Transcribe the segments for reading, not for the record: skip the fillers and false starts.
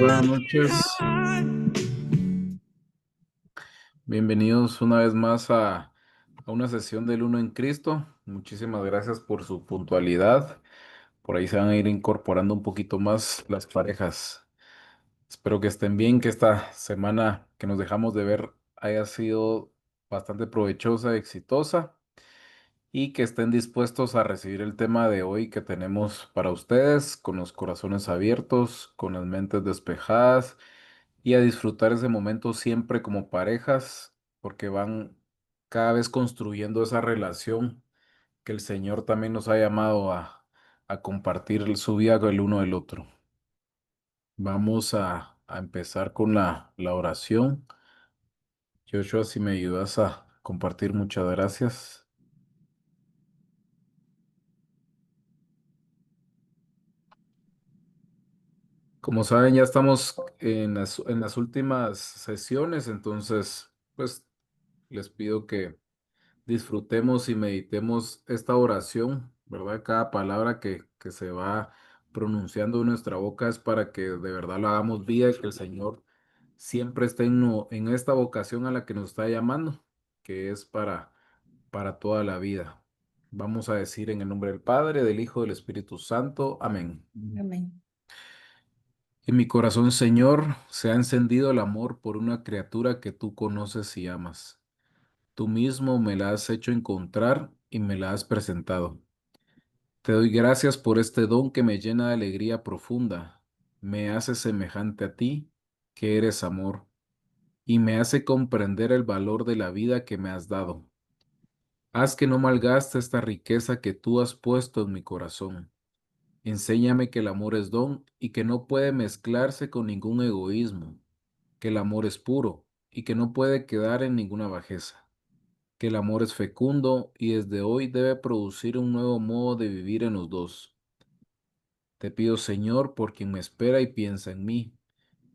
Buenas noches, bienvenidos una vez más a una sesión del Uno en Cristo. Muchísimas gracias por su puntualidad. Por ahí se van a ir incorporando un poquito más las parejas. Espero que estén bien, que esta semana que nos dejamos de ver haya sido bastante provechosa, exitosa y que estén dispuestos a recibir el tema de hoy que tenemos para ustedes con los corazones abiertos, con las mentes despejadas y a disfrutar ese momento siempre como parejas, porque van cada vez construyendo esa relación que el Señor también nos ha llamado a compartir su vida el uno del otro. Vamos a empezar con la oración. Joshua, si me ayudas a compartir, muchas gracias. Como saben, ya estamos en las últimas sesiones, entonces, pues les pido que disfrutemos y meditemos esta oración, ¿verdad? Cada palabra que se va pronunciando en nuestra boca es para que de verdad la hagamos vida y que el Señor siempre esté en esta vocación a la que nos está llamando, que es para toda la vida. Vamos a decir en el nombre del Padre, del Hijo, del Espíritu Santo. Amén. Amén. En mi corazón, Señor, se ha encendido el amor por una criatura que tú conoces y amas. Tú mismo me la has hecho encontrar y me la has presentado. Te doy gracias por este don que me llena de alegría profunda. Me hace semejante a ti, que eres amor, y me hace comprender el valor de la vida que me has dado. Haz que no malgaste esta riqueza que tú has puesto en mi corazón. Enséñame que el amor es don y que no puede mezclarse con ningún egoísmo, que el amor es puro y que no puede quedar en ninguna bajeza, que el amor es fecundo y desde hoy debe producir un nuevo modo de vivir en los dos. Te pido, Señor, por quien me espera y piensa en mí,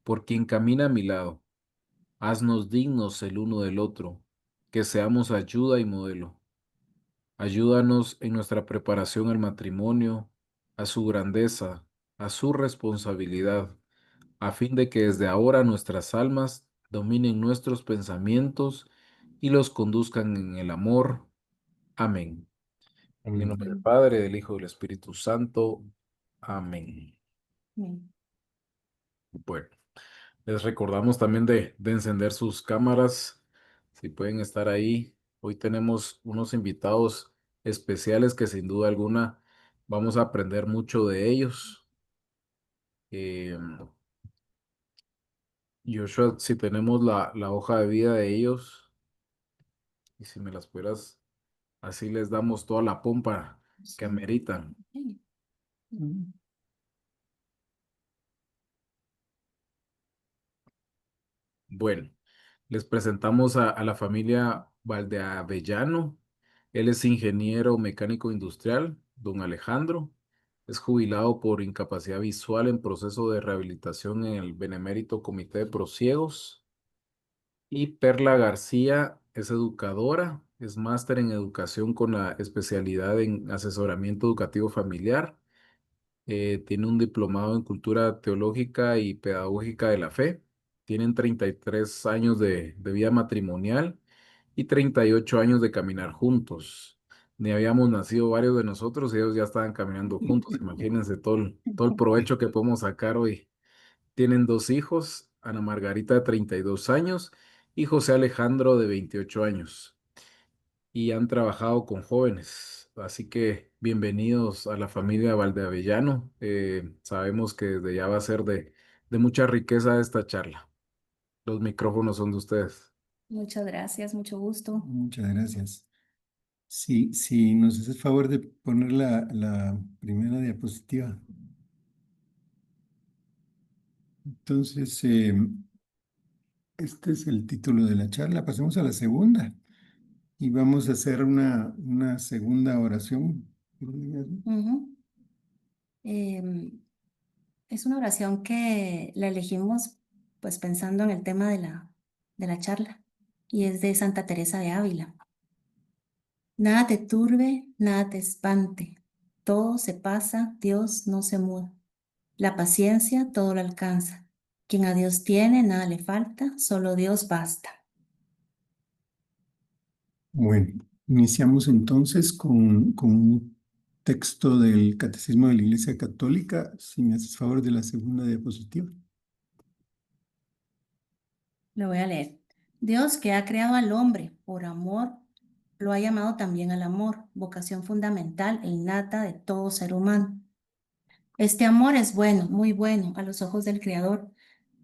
por quien camina a mi lado. Haznos dignos el uno del otro, que seamos ayuda y modelo. Ayúdanos en nuestra preparación al matrimonio, a su grandeza, a su responsabilidad, a fin de que desde ahora nuestras almas dominen nuestros pensamientos y los conduzcan en el amor. Amén. En el nombre del Amén. Padre, del Hijo y del Espíritu Santo. Amén. Amén. Bueno, les recordamos también de encender sus cámaras, si pueden estar ahí. Hoy tenemos unos invitados especiales que sin duda alguna vamos a aprender mucho de ellos. Eh, Joshua, si tenemos la hoja de vida de ellos y si me las pudieras, así les damos toda la pompa que Sí. ameritan. Sí. Mm. Bueno, les presentamos a la familia Valdeavellano. Él es ingeniero mecánico industrial, don Alejandro. Es jubilado por incapacidad visual en proceso de rehabilitación en el Benemérito Comité de Prosiegos. Y Perla García es educadora, es máster en educación con la especialidad en asesoramiento educativo familiar. Tiene un diplomado en cultura teológica y pedagógica de la fe. Tienen 33 años de vida matrimonial y 38 años de caminar juntos. Ni habíamos nacido varios de nosotros y ellos ya estaban caminando juntos. Imagínense todo el provecho que podemos sacar hoy. Tienen dos hijos, Ana Margarita de 32 años y José Alejandro de 28 años. Y han trabajado con jóvenes. Así que bienvenidos a la familia Valdeavellano. Sabemos que desde ya va a ser de mucha riqueza esta charla. Los micrófonos son de ustedes. Muchas gracias, mucho gusto. Muchas gracias. Sí, si nos haces favor de poner la primera diapositiva. Entonces, este es el título de la charla. Pasemos a la segunda y vamos a hacer una segunda oración. Ujú. Es una oración que la elegimos pues pensando en el tema de la charla y es de Santa Teresa de Ávila. Nada te turbe, nada te espante. Todo se pasa, Dios no se muda. La paciencia todo lo alcanza. Quien a Dios tiene, nada le falta, solo Dios basta. Bueno, iniciamos entonces con un texto del Catecismo de la Iglesia Católica, si me haces favor de la segunda diapositiva. Lo voy a leer. Dios, que ha creado al hombre por amor, lo ha llamado también al amor, vocación fundamental e innata de todo ser humano. Este amor es bueno, muy bueno a los ojos del Creador.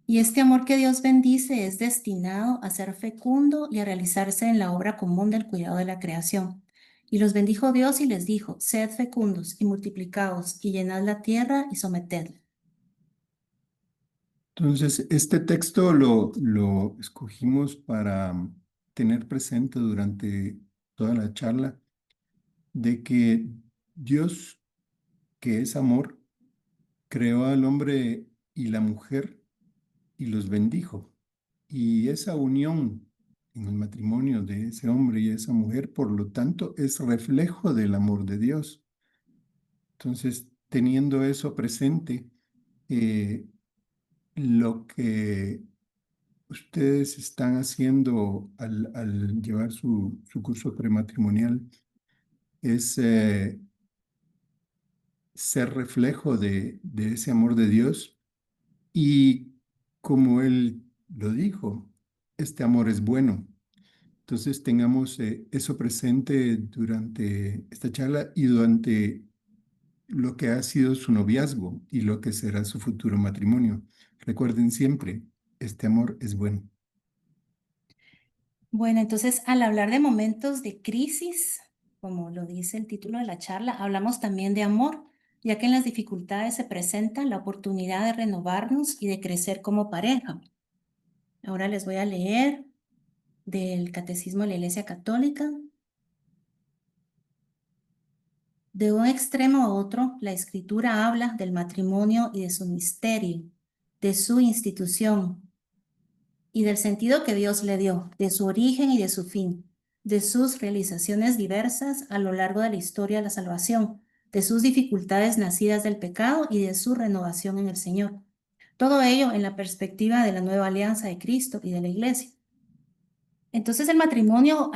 Y este amor que Dios bendice es destinado a ser fecundo y a realizarse en la obra común del cuidado de la creación. Y los bendijo Dios y les dijo: sed fecundos y multiplicaos y llenad la tierra y sometedla. Entonces, este texto lo escogimos para tener presente durante toda la charla de que Dios, que es amor, creó al hombre y la mujer y los bendijo. Y esa unión en el matrimonio de ese hombre y esa mujer, por lo tanto, es reflejo del amor de Dios. Entonces, teniendo eso presente, eh, lo que ustedes están haciendo al llevar su curso prematrimonial es ser reflejo de ese amor de Dios y como Él lo dijo, este amor es bueno. Entonces tengamos eso presente durante esta charla y durante lo que ha sido su noviazgo y lo que será su futuro matrimonio. Recuerden siempre, este amor es bueno. Bueno, entonces al hablar de momentos de crisis, como lo dice el título de la charla, hablamos también de amor, ya que en las dificultades se presenta la oportunidad de renovarnos y de crecer como pareja. Ahora les voy a leer del Catecismo de la Iglesia Católica. De un extremo a otro, la Escritura habla del matrimonio y de su misterio, de su institución y del sentido que Dios le dio, de su origen y de su fin, de sus realizaciones diversas a lo largo de la historia de la salvación, de sus dificultades nacidas del pecado y de su renovación en el Señor. Todo ello en la perspectiva de la nueva alianza de Cristo y de la Iglesia. Entonces el matrimonio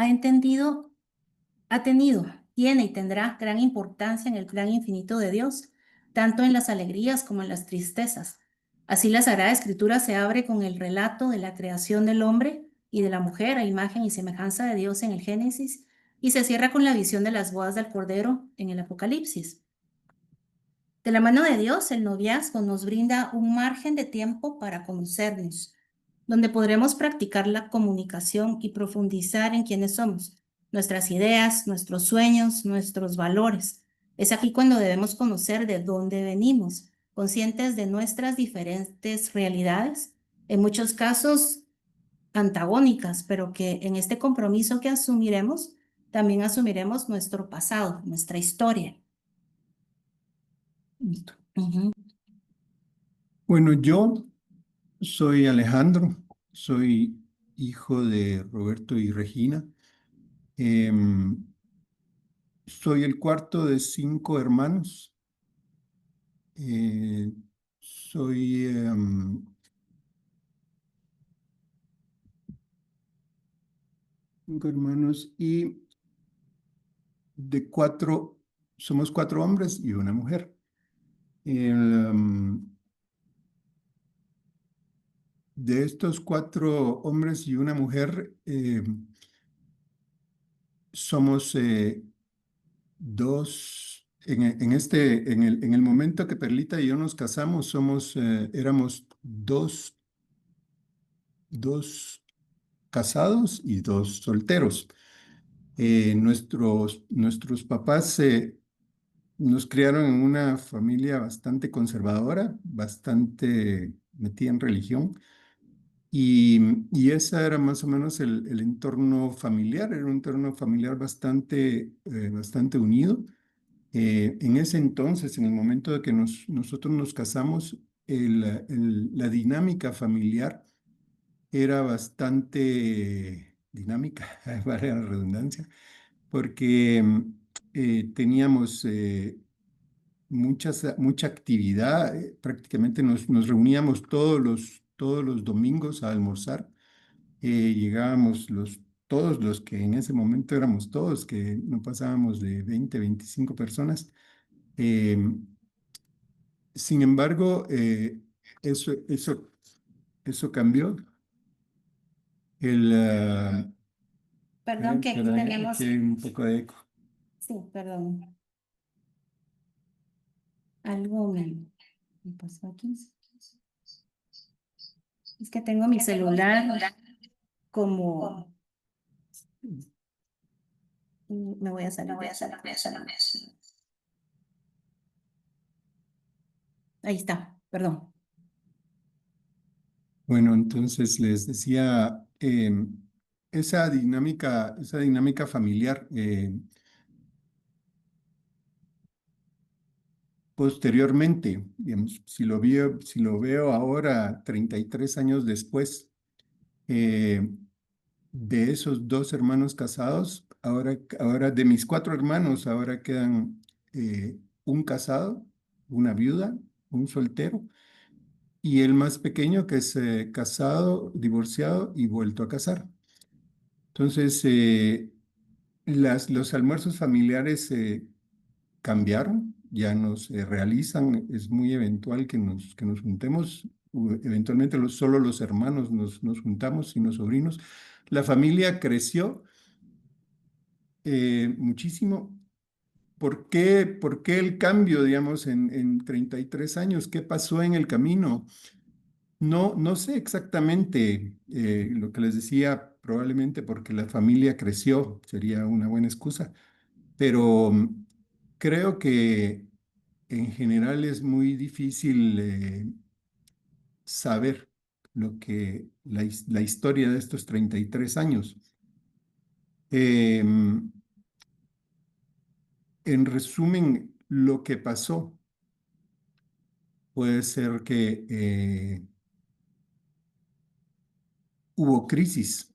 tiene y tendrá gran importancia en el plan infinito de Dios, tanto en las alegrías como en las tristezas. Así la Sagrada Escritura se abre con el relato de la creación del hombre y de la mujer a imagen y semejanza de Dios en el Génesis, y se cierra con la visión de las bodas del Cordero en el Apocalipsis. De la mano de Dios, el noviazgo nos brinda un margen de tiempo para conocernos, donde podremos practicar la comunicación y profundizar en quiénes somos, nuestras ideas, nuestros sueños, nuestros valores. Es aquí cuando debemos conocer de dónde venimos, conscientes de nuestras diferentes realidades, en muchos casos antagónicas, pero que en este compromiso que asumiremos, también asumiremos nuestro pasado, nuestra historia. Listo. Ujú. Bueno, yo soy Alejandro, soy hijo de Roberto y Regina. Em, Soy el cuarto de 5 hermanos. Eh, soy 5 hermanos y de cuatro, somos 4 hombres y una mujer. El, de estos 4 hombres y una mujer, somos dos, en el momento que Perlita y yo nos casamos, éramos dos casados y 2 solteros. Nuestros papás nos criaron en una familia bastante conservadora, bastante metida en religión. Y ese era más o menos el entorno familiar, era un entorno familiar bastante unido. En ese entonces, en el momento de que nosotros nos casamos, la dinámica familiar era bastante dinámica, vale la redundancia, porque teníamos mucha actividad. Prácticamente nos reuníamos todos los domingos a almorzar. Llegábamos todos los que en ese momento éramos todos, que no pasábamos de 20, 25 personas. Eh, Sin embargo, eso, eso, eso cambió. Perdón que aquí Perdón, tenemos, aquí hay un poco de eco. sí, perdón, algo me pasó aquí. Es que tengo mi celular como, me voy a salir. Ahí está, perdón. Bueno, entonces les decía, esa dinámica familiar, posteriormente, digamos, si lo veo ahora, 33 años después, eh, de esos dos hermanos casados, ahora de mis cuatro hermanos, ahora quedan un casado, una viuda, un soltero, y el más pequeño que es casado, divorciado y vuelto a casar. Entonces, los almuerzos familiares cambiaron, ya no se realizan, es muy eventual que nos juntemos, eventualmente solo los hermanos nos juntamos y los sobrinos. La familia creció muchísimo. Por qué el cambio, digamos, en 33 años? ¿Qué pasó en el camino? No sé exactamente lo que les decía, probablemente porque la familia creció, sería una buena excusa, pero creo que en general es muy difícil saber la historia de estos 33 años. Em, en resumen, lo que pasó puede ser que hubo crisis,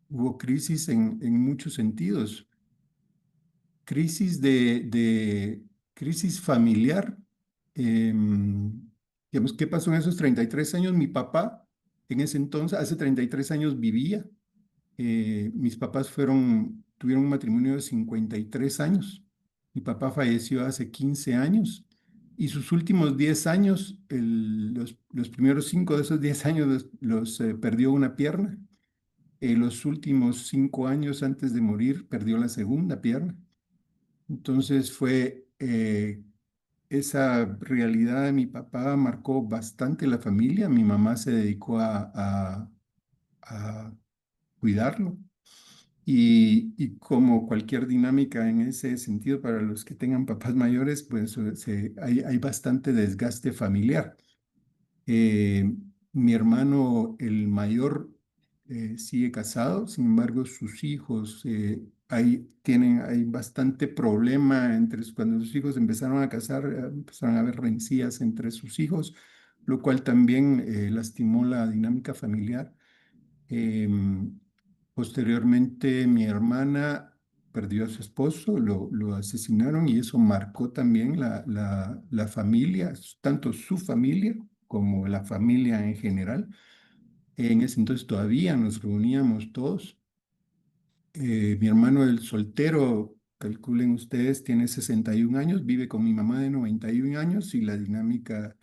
hubo crisis en muchos sentidos, crisis crisis familiar. Digamos, ¿qué pasó en esos 33 años? Mi papá, en ese entonces, hace 33 años vivía. Mis papás tuvieron un matrimonio de 53 años. Mi papá falleció hace 15 años y sus últimos 10 años, los primeros 5 de esos 10 años perdió una pierna. Los últimos 5 años antes de morir perdió la segunda pierna. Entonces esa realidad de mi papá marcó bastante la familia. Mi mamá se dedicó a cuidarlo. Y como cualquier dinámica en ese sentido, para los que tengan papás mayores, pues hay bastante desgaste familiar. Eh, Mi hermano, el mayor, sigue casado, sin embargo, sus hijos hay bastante problema cuando sus hijos empezaron a casar, empezaron a haber rencillas entre sus hijos, lo cual también lastimó la dinámica familiar. Em, Posteriormente, mi hermana perdió a su esposo, lo asesinaron y eso marcó también la familia, tanto su familia como la familia en general. En ese entonces todavía nos reuníamos todos. Mi hermano, el soltero, calculen ustedes, tiene 61 años, vive con mi mamá de 91 años y la dinámica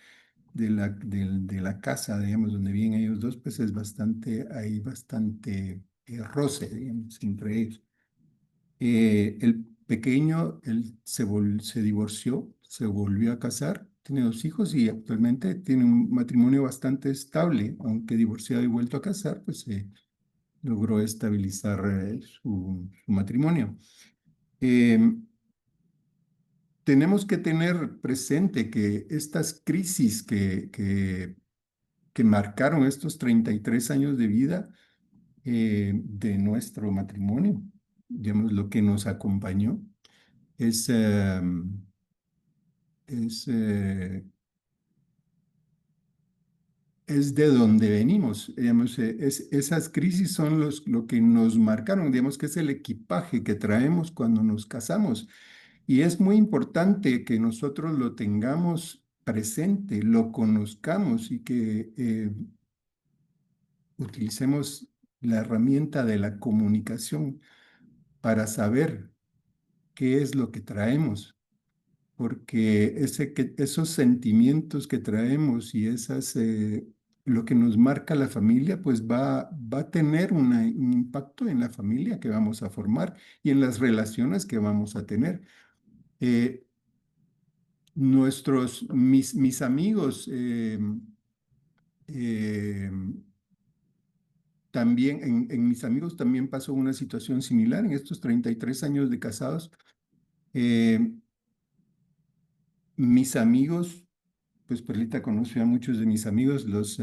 de la casa, digamos, donde viven ellos dos, pues hay bastante roce, digamos, entre ellos. El pequeño, él se divorció, se volvió a casar, tiene dos hijos y actualmente tiene un matrimonio bastante estable, aunque divorciado y vuelto a casar, pues logró estabilizar su matrimonio. Em, Tenemos que tener presente que estas crisis que marcaron estos 33 años de vida de nuestro matrimonio, digamos, lo que nos acompañó es, es, eh, es de donde venimos, digamos, esas crisis son lo que nos marcaron, digamos que es el equipaje que traemos cuando nos casamos. Y es muy importante que nosotros lo tengamos presente, lo conozcamos y que utilicemos la herramienta de la comunicación para saber qué es lo que traemos, porque esos sentimientos que traemos y lo que nos marca la familia, pues va a tener un impacto en la familia que vamos a formar y en las relaciones que vamos a tener. Eh, mis amigos, eh, también, en mis amigos también pasó una situación similar en estos 33 años de casados. Eh, Mis amigos, pues Perlita conoció a muchos de mis amigos, gracias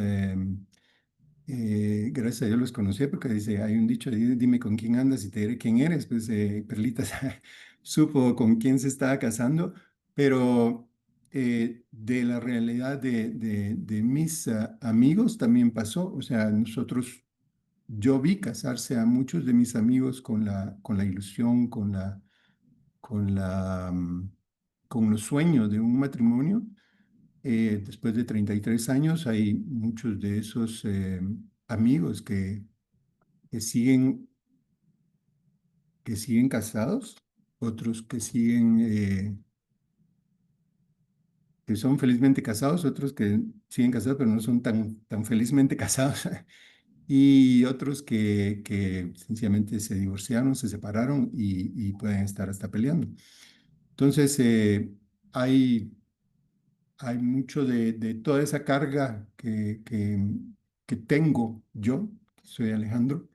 a Dios los conocía porque dice, hay un dicho, dime con quién andas y te diré quién eres, pues Perlita supo con quién se estaba casando, pero de la realidad de mis amigos también pasó, o sea, yo vi casarse a muchos de mis amigos con la ilusión, con con los sueños de un matrimonio. Después de 33 años hay muchos de esos amigos que siguen, que siguen casados, otros que son felizmente casados, otros que siguen casados pero no son tan felizmente casados, y otros que sencillamente se divorciaron, se separaron y pueden estar hasta peleando. Entonces, hay mucho de toda esa carga que tengo yo, soy Alejandro,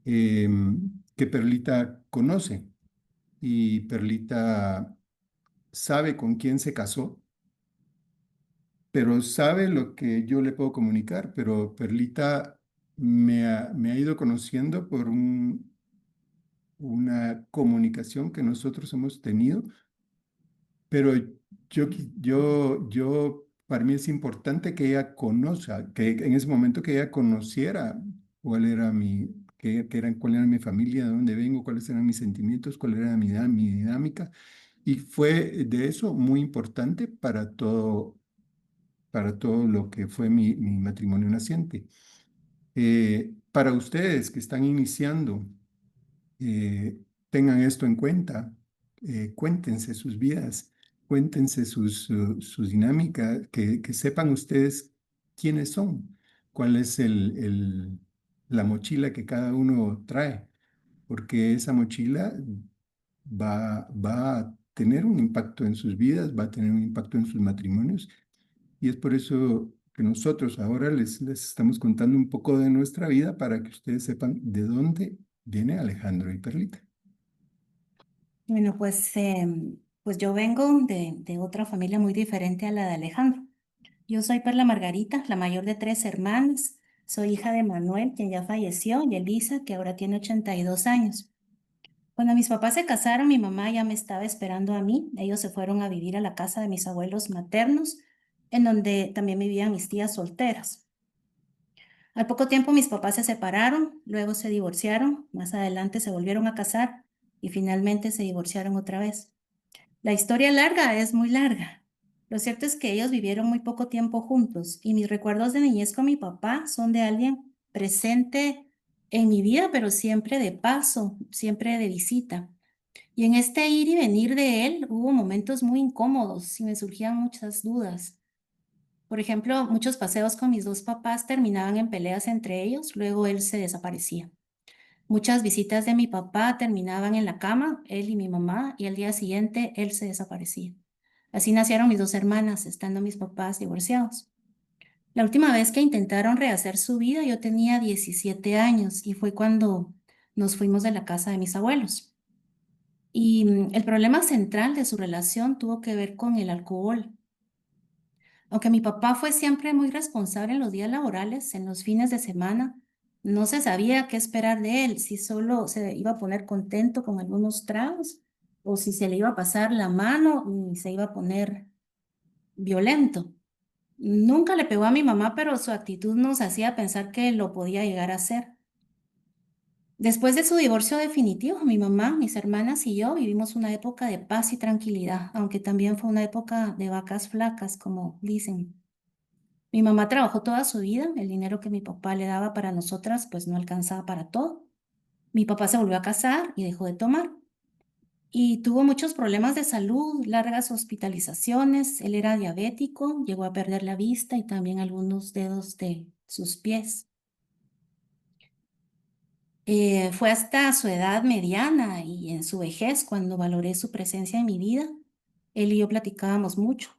que Perlita conoce. Y Perlita sabe con quién se casó, pero sabe lo que yo le puedo comunicar. Pero Perlita me ha ido conociendo por una comunicación que nosotros hemos tenido. Pero para mí es importante que ella conozca, que en ese momento que ella conociera cuál era cuál era mi familia, de dónde vengo, cuáles eran mis sentimientos, cuál era mi dinámica. Y fue de eso muy importante para todo lo que fue mi matrimonio naciente. Para ustedes que están iniciando, eh, tengan esto en cuenta, cuéntense sus vidas, cuéntense sus dinámicas, que sepan ustedes quiénes son, cuál es la mochila que cada uno trae, porque esa mochila va a tener un impacto en sus vidas, va a tener un impacto en sus matrimonios, y es por eso que nosotros ahora les estamos contando un poco de nuestra vida para que ustedes sepan de dónde viene Alejandro y Perlita. Bueno, pues yo vengo de otra familia muy diferente a la de Alejandro. Yo soy Perla Margarita, la mayor de tres hermanas. Soy hija de Manuel, quien ya falleció, y Elisa, que ahora tiene 82 años. Cuando mis papás se casaron, mi mamá ya me estaba esperando a mí. Ellos se fueron a vivir a la casa de mis abuelos maternos, en donde también vivían mis tías solteras. Al poco tiempo mis papás se separaron, luego se divorciaron, más adelante se volvieron a casar y finalmente se divorciaron otra vez. La historia larga es muy larga. Lo cierto es que ellos vivieron muy poco tiempo juntos y mis recuerdos de niñez con mi papá son de alguien presente en mi vida, pero siempre de paso, siempre de visita. Y en este ir y venir de él hubo momentos muy incómodos y me surgían muchas dudas. Por ejemplo, muchos paseos con mis dos papás terminaban en peleas entre ellos, luego él se desaparecía. Muchas visitas de mi papá terminaban en la cama, él y mi mamá, y al día siguiente él se desaparecía. Así nacieron mis dos hermanas, estando mis papás divorciados. La última vez que intentaron rehacer su vida, yo tenía 17 años y fue cuando nos fuimos de la casa de mis abuelos. Y el problema central de su relación tuvo que ver con el alcohol. Aunque mi papá fue siempre muy responsable en los días laborales, en los fines de semana, no se sabía qué esperar de él, si solo se iba a poner contento con algunos tragos o si se le iba a pasar la mano y se iba a poner violento. Nunca le pegó a mi mamá, pero su actitud nos hacía pensar que lo podía llegar a hacer. Después de su divorcio definitivo, mi mamá, mis hermanas y yo vivimos una época de paz y tranquilidad, aunque también fue una época de vacas flacas, como dicen. Mi mamá trabajó toda su vida, el dinero que mi papá le daba para nosotras pues no alcanzaba para todo. Mi papá se volvió a casar y dejó de tomar. Y tuvo muchos problemas de salud, largas hospitalizaciones, él era diabético, llegó a perder la vista y también algunos dedos de sus pies. Fue hasta su edad mediana y en su vejez cuando valoré su presencia en mi vida. Él y yo platicábamos mucho.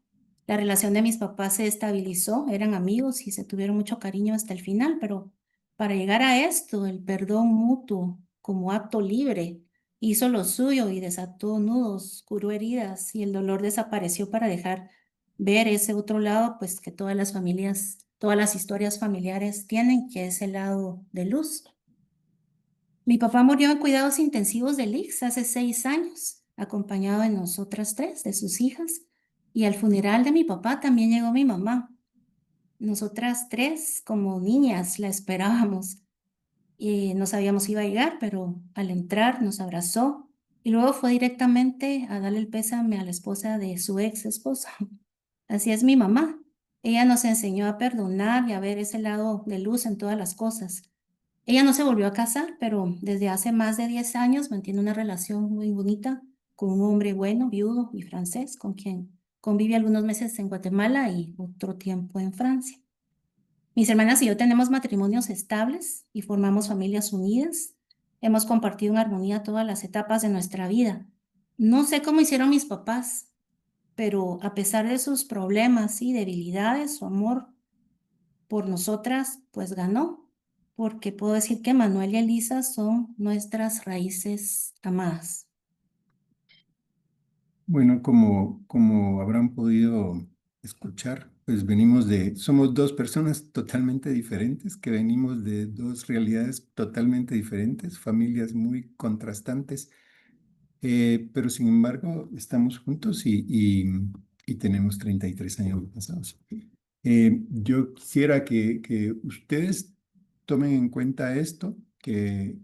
La relación de mis papás se estabilizó, eran amigos y se tuvieron mucho cariño hasta el final, pero para llegar a esto, el perdón mutuo como acto libre hizo lo suyo y desató nudos, curó heridas y el dolor desapareció para dejar ver ese otro lado, pues que todas las familias, todas las historias familiares tienen, que es el lado de luz. Mi papá murió en cuidados intensivos del ICS hace 6 años, acompañado de nosotras tres, de sus hijas, y al funeral de mi papá también llegó mi mamá. Nosotras tres, como niñas, la esperábamos y no sabíamos si iba a llegar, pero al entrar nos abrazó y luego fue directamente a darle el pésame a la esposa de su ex esposa. Así es mi mamá. Ella nos enseñó a perdonar y a ver ese lado de luz en todas las cosas. Ella no se volvió a casar, pero desde hace más de 10 años mantiene una relación muy bonita con un hombre bueno, viudo y francés, con quien convive algunos meses en Guatemala y otro tiempo en Francia. Mis hermanas y yo tenemos matrimonios estables y formamos familias unidas. Hemos compartido en armonía todas las etapas de nuestra vida. No sé cómo hicieron mis papás, pero a pesar de sus problemas y debilidades, su amor por nosotras, pues ganó, porque puedo decir que Manuel y Elisa son nuestras raíces amadas. Bueno, como habrán podido escuchar, pues somos dos personas totalmente diferentes, que venimos de dos realidades totalmente diferentes, familias muy contrastantes, pero sin embargo estamos juntos y tenemos 33 años pasados. Yo quisiera que ustedes tomen en cuenta esto, que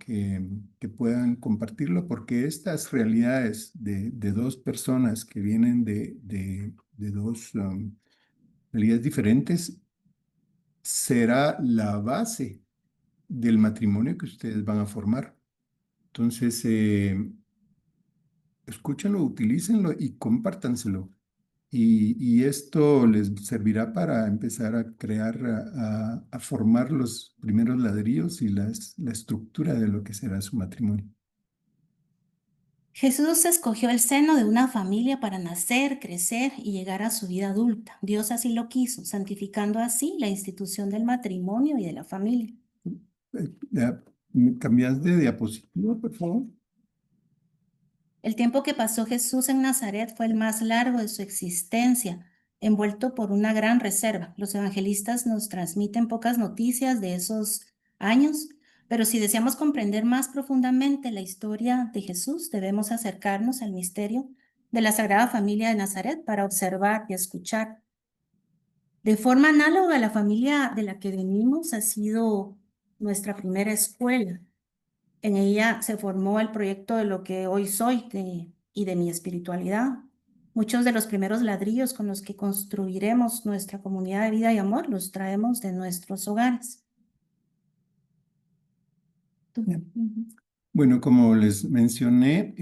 puedan compartirlo, porque estas realidades de dos personas que vienen de dos realidades diferentes será la base del matrimonio que ustedes van a formar. Entonces, escúchenlo, utilícenlo y compártanselo. Y esto les servirá para empezar a crear, a formar los primeros ladrillos y la estructura de lo que será su matrimonio. Jesús escogió el seno de una familia para nacer, crecer y llegar a su vida adulta. Dios así lo quiso, santificando así la institución del matrimonio y de la familia. ¿Me cambias de diapositiva, por favor? El tiempo que pasó Jesús en Nazaret fue el más largo de su existencia, envuelto por una gran reserva. Los evangelistas nos transmiten pocas noticias de esos años, pero si deseamos comprender más profundamente la historia de Jesús, debemos acercarnos al misterio de la Sagrada Familia de Nazaret para observar y escuchar. De forma análoga, la familia de la que venimos ha sido nuestra primera escuela. En ella se formó el proyecto de lo que hoy soy y de mi espiritualidad. Muchos de los primeros ladrillos con los que construiremos nuestra comunidad de vida y amor los traemos de nuestros hogares. Bien. Ujú. Bueno, como les mencioné,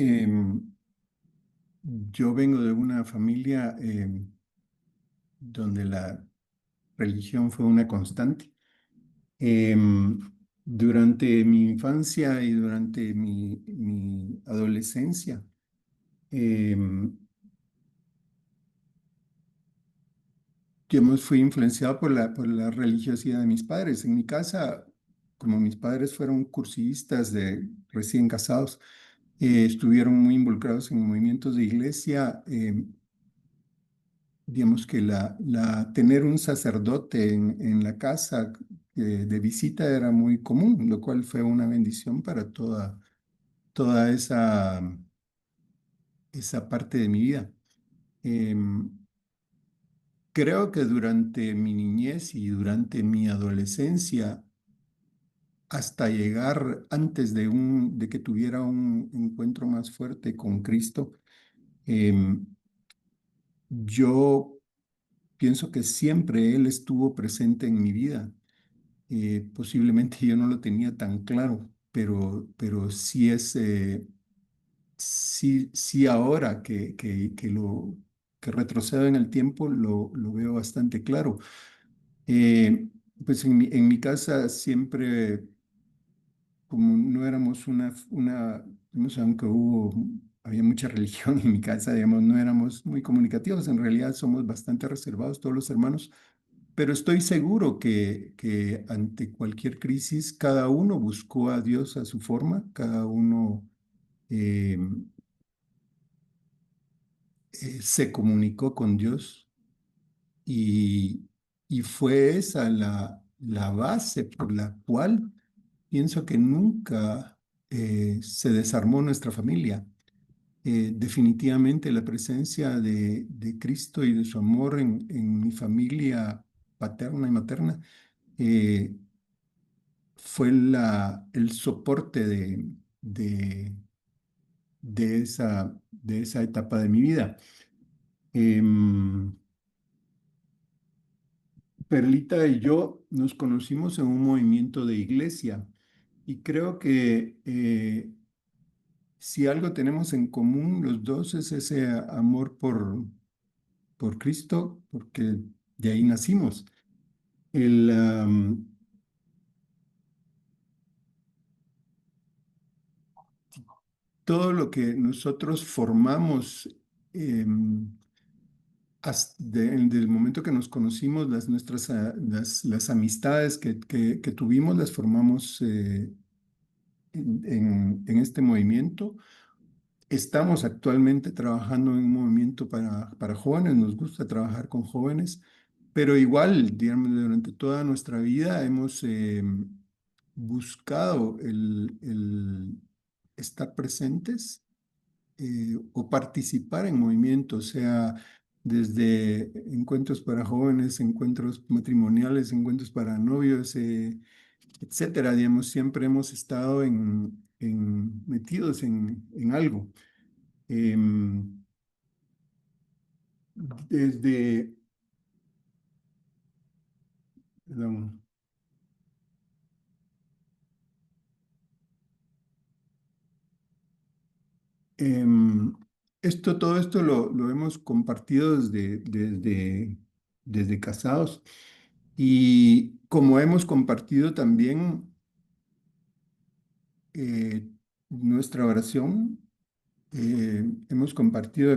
yo vengo de una familia donde la religión fue una constante. Em, Durante mi infancia y durante mi adolescencia, em, yo me fui influenciado por la religiosidad de mis padres. En mi casa, como mis padres fueron cursistas de recién casados, estuvieron muy involucrados en movimientos de iglesia. Digamos que tener un sacerdote en la casa de visita era muy común, lo cual fue una bendición para toda esa parte de mi vida. Em, Creo que durante mi niñez y durante mi adolescencia hasta llegar antes de que tuviera un encuentro más fuerte con Cristo, em, yo pienso que siempre Él estuvo presente en mi vida. Posiblemente yo no lo tenía tan claro, pero sí sí ahora que retrocedo en el tiempo, lo veo bastante claro. Eh, pues en mi casa siempre, como no éramos digamos, aunque había mucha religión en mi casa, digamos, no éramos muy comunicativos, en realidad somos bastante reservados todos los hermanos, pero estoy seguro que ante cualquier crisis, cada uno buscó a Dios a su forma, cada uno eh, se comunicó con Dios y, y fue esa la base por la cual pienso que nunca se desarmó nuestra familia. Definitivamente la presencia de Cristo y de su amor en mi familia paterna y materna eh, fue el soporte de, de esa etapa de mi vida. Em, Perlita y yo nos conocimos en un movimiento de iglesia y creo que si algo tenemos en común los dos es ese amor por Cristo, porque de ahí nacimos. El, am, Todo lo que nosotros formamos desde el momento que nos conocimos, las amistades que tuvimos, las formamos en este movimiento. Estamos actualmente trabajando en un movimiento para jóvenes, nos gusta trabajar con jóvenes, pero igual, digamos, durante toda nuestra vida hemos buscado el estar presentes o participar en movimientos, sea desde encuentros para jóvenes, encuentros matrimoniales, encuentros para novios, etcétera. Digamos, siempre hemos estado metidos en algo. Em, desde, perdón, em, todo esto lo hemos compartido desde casados y como hemos compartido también eh, nuestra oración, hemos compartido,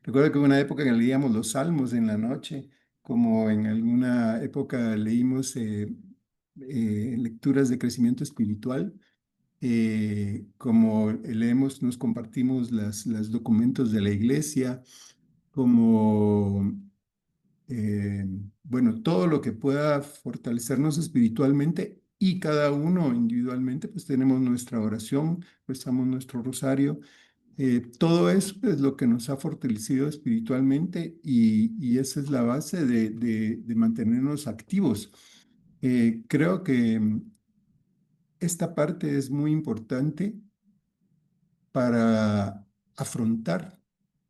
recuerdo que hubo una época que leíamos los salmos en la noche, como en alguna época leímos lecturas de crecimiento espiritual, como leemos, nos compartimos los documentos de la iglesia, como, eh, bueno, todo lo que pueda fortalecernos espiritualmente y cada uno individualmente, pues tenemos nuestra oración, rezamos nuestro rosario. Todo eso es lo que nos ha fortalecido espiritualmente y esa es la base de mantenernos activos. Creo que esta parte es muy importante para afrontar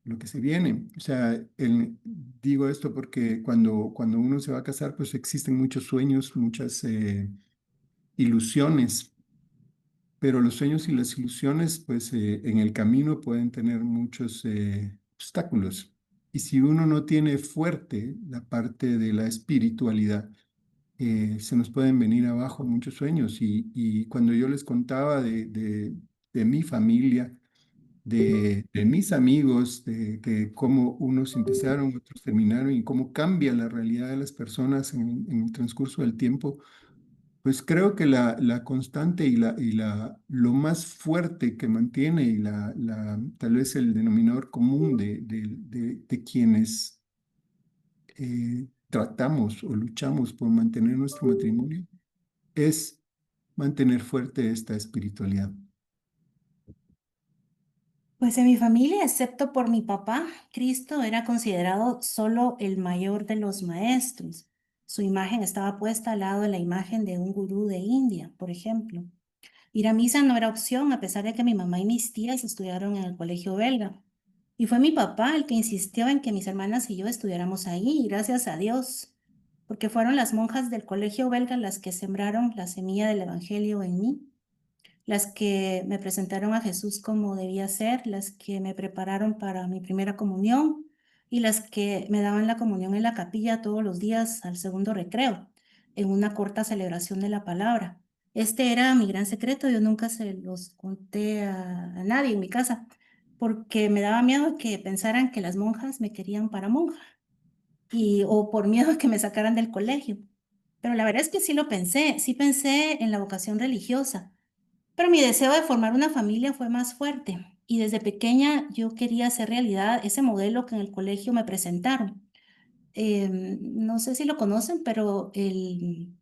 lo que se viene. O sea, digo esto porque cuando uno se va a casar, pues existen muchos sueños, muchas ilusiones, pero los sueños y las ilusiones, pues en el camino pueden tener muchos obstáculos. Y si uno no tiene fuerte la parte de la espiritualidad, se nos pueden venir abajo muchos sueños. Y cuando yo les contaba de mi familia, de mis amigos, de que cómo unos empezaron, otros terminaron y cómo cambia la realidad de las personas en el transcurso del tiempo, pues creo que la constante lo más fuerte que mantiene y tal vez el denominador común de quienes tratamos o luchamos por mantener nuestro matrimonio es mantener fuerte esta espiritualidad. Pues en mi familia, excepto por mi papá, Cristo era considerado solo el mayor de los maestros. Su imagen estaba puesta al lado de la imagen de un gurú de India, por ejemplo. Ir a misa no era opción, a pesar de que mi mamá y mis tías estudiaron en el colegio belga. Y fue mi papá el que insistió en que mis hermanas y yo estudiáramos ahí, y gracias a Dios, porque fueron las monjas del colegio belga las que sembraron la semilla del evangelio en mí, las que me presentaron a Jesús como debía ser, las que me prepararon para mi primera comunión y las que me daban la comunión en la capilla todos los días al segundo recreo, en una corta celebración de la palabra. Este era mi gran secreto, yo nunca se los conté a nadie en mi casa, porque me daba miedo que pensaran que las monjas me querían para monja, o por miedo a que me sacaran del colegio. Pero la verdad es que sí pensé en la vocación religiosa, pero mi deseo de formar una familia fue más fuerte y desde pequeña yo quería hacer realidad ese modelo que en el colegio me presentaron. No sé si lo conocen, pero el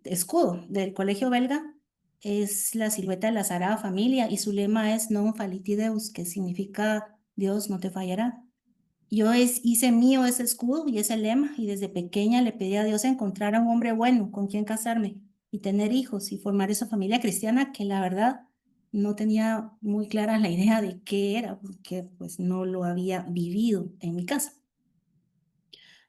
escudo del colegio belga es la silueta de la Sagrada Familia y su lema es Non Falliti Deus, que significa Dios no te fallará. Hice mío ese escudo y ese lema y desde pequeña le pedí a Dios encontrar a un hombre bueno con quien casarme y tener hijos y formar esa familia cristiana que la verdad no tenía muy clara la idea de qué era porque pues no lo había vivido en mi casa.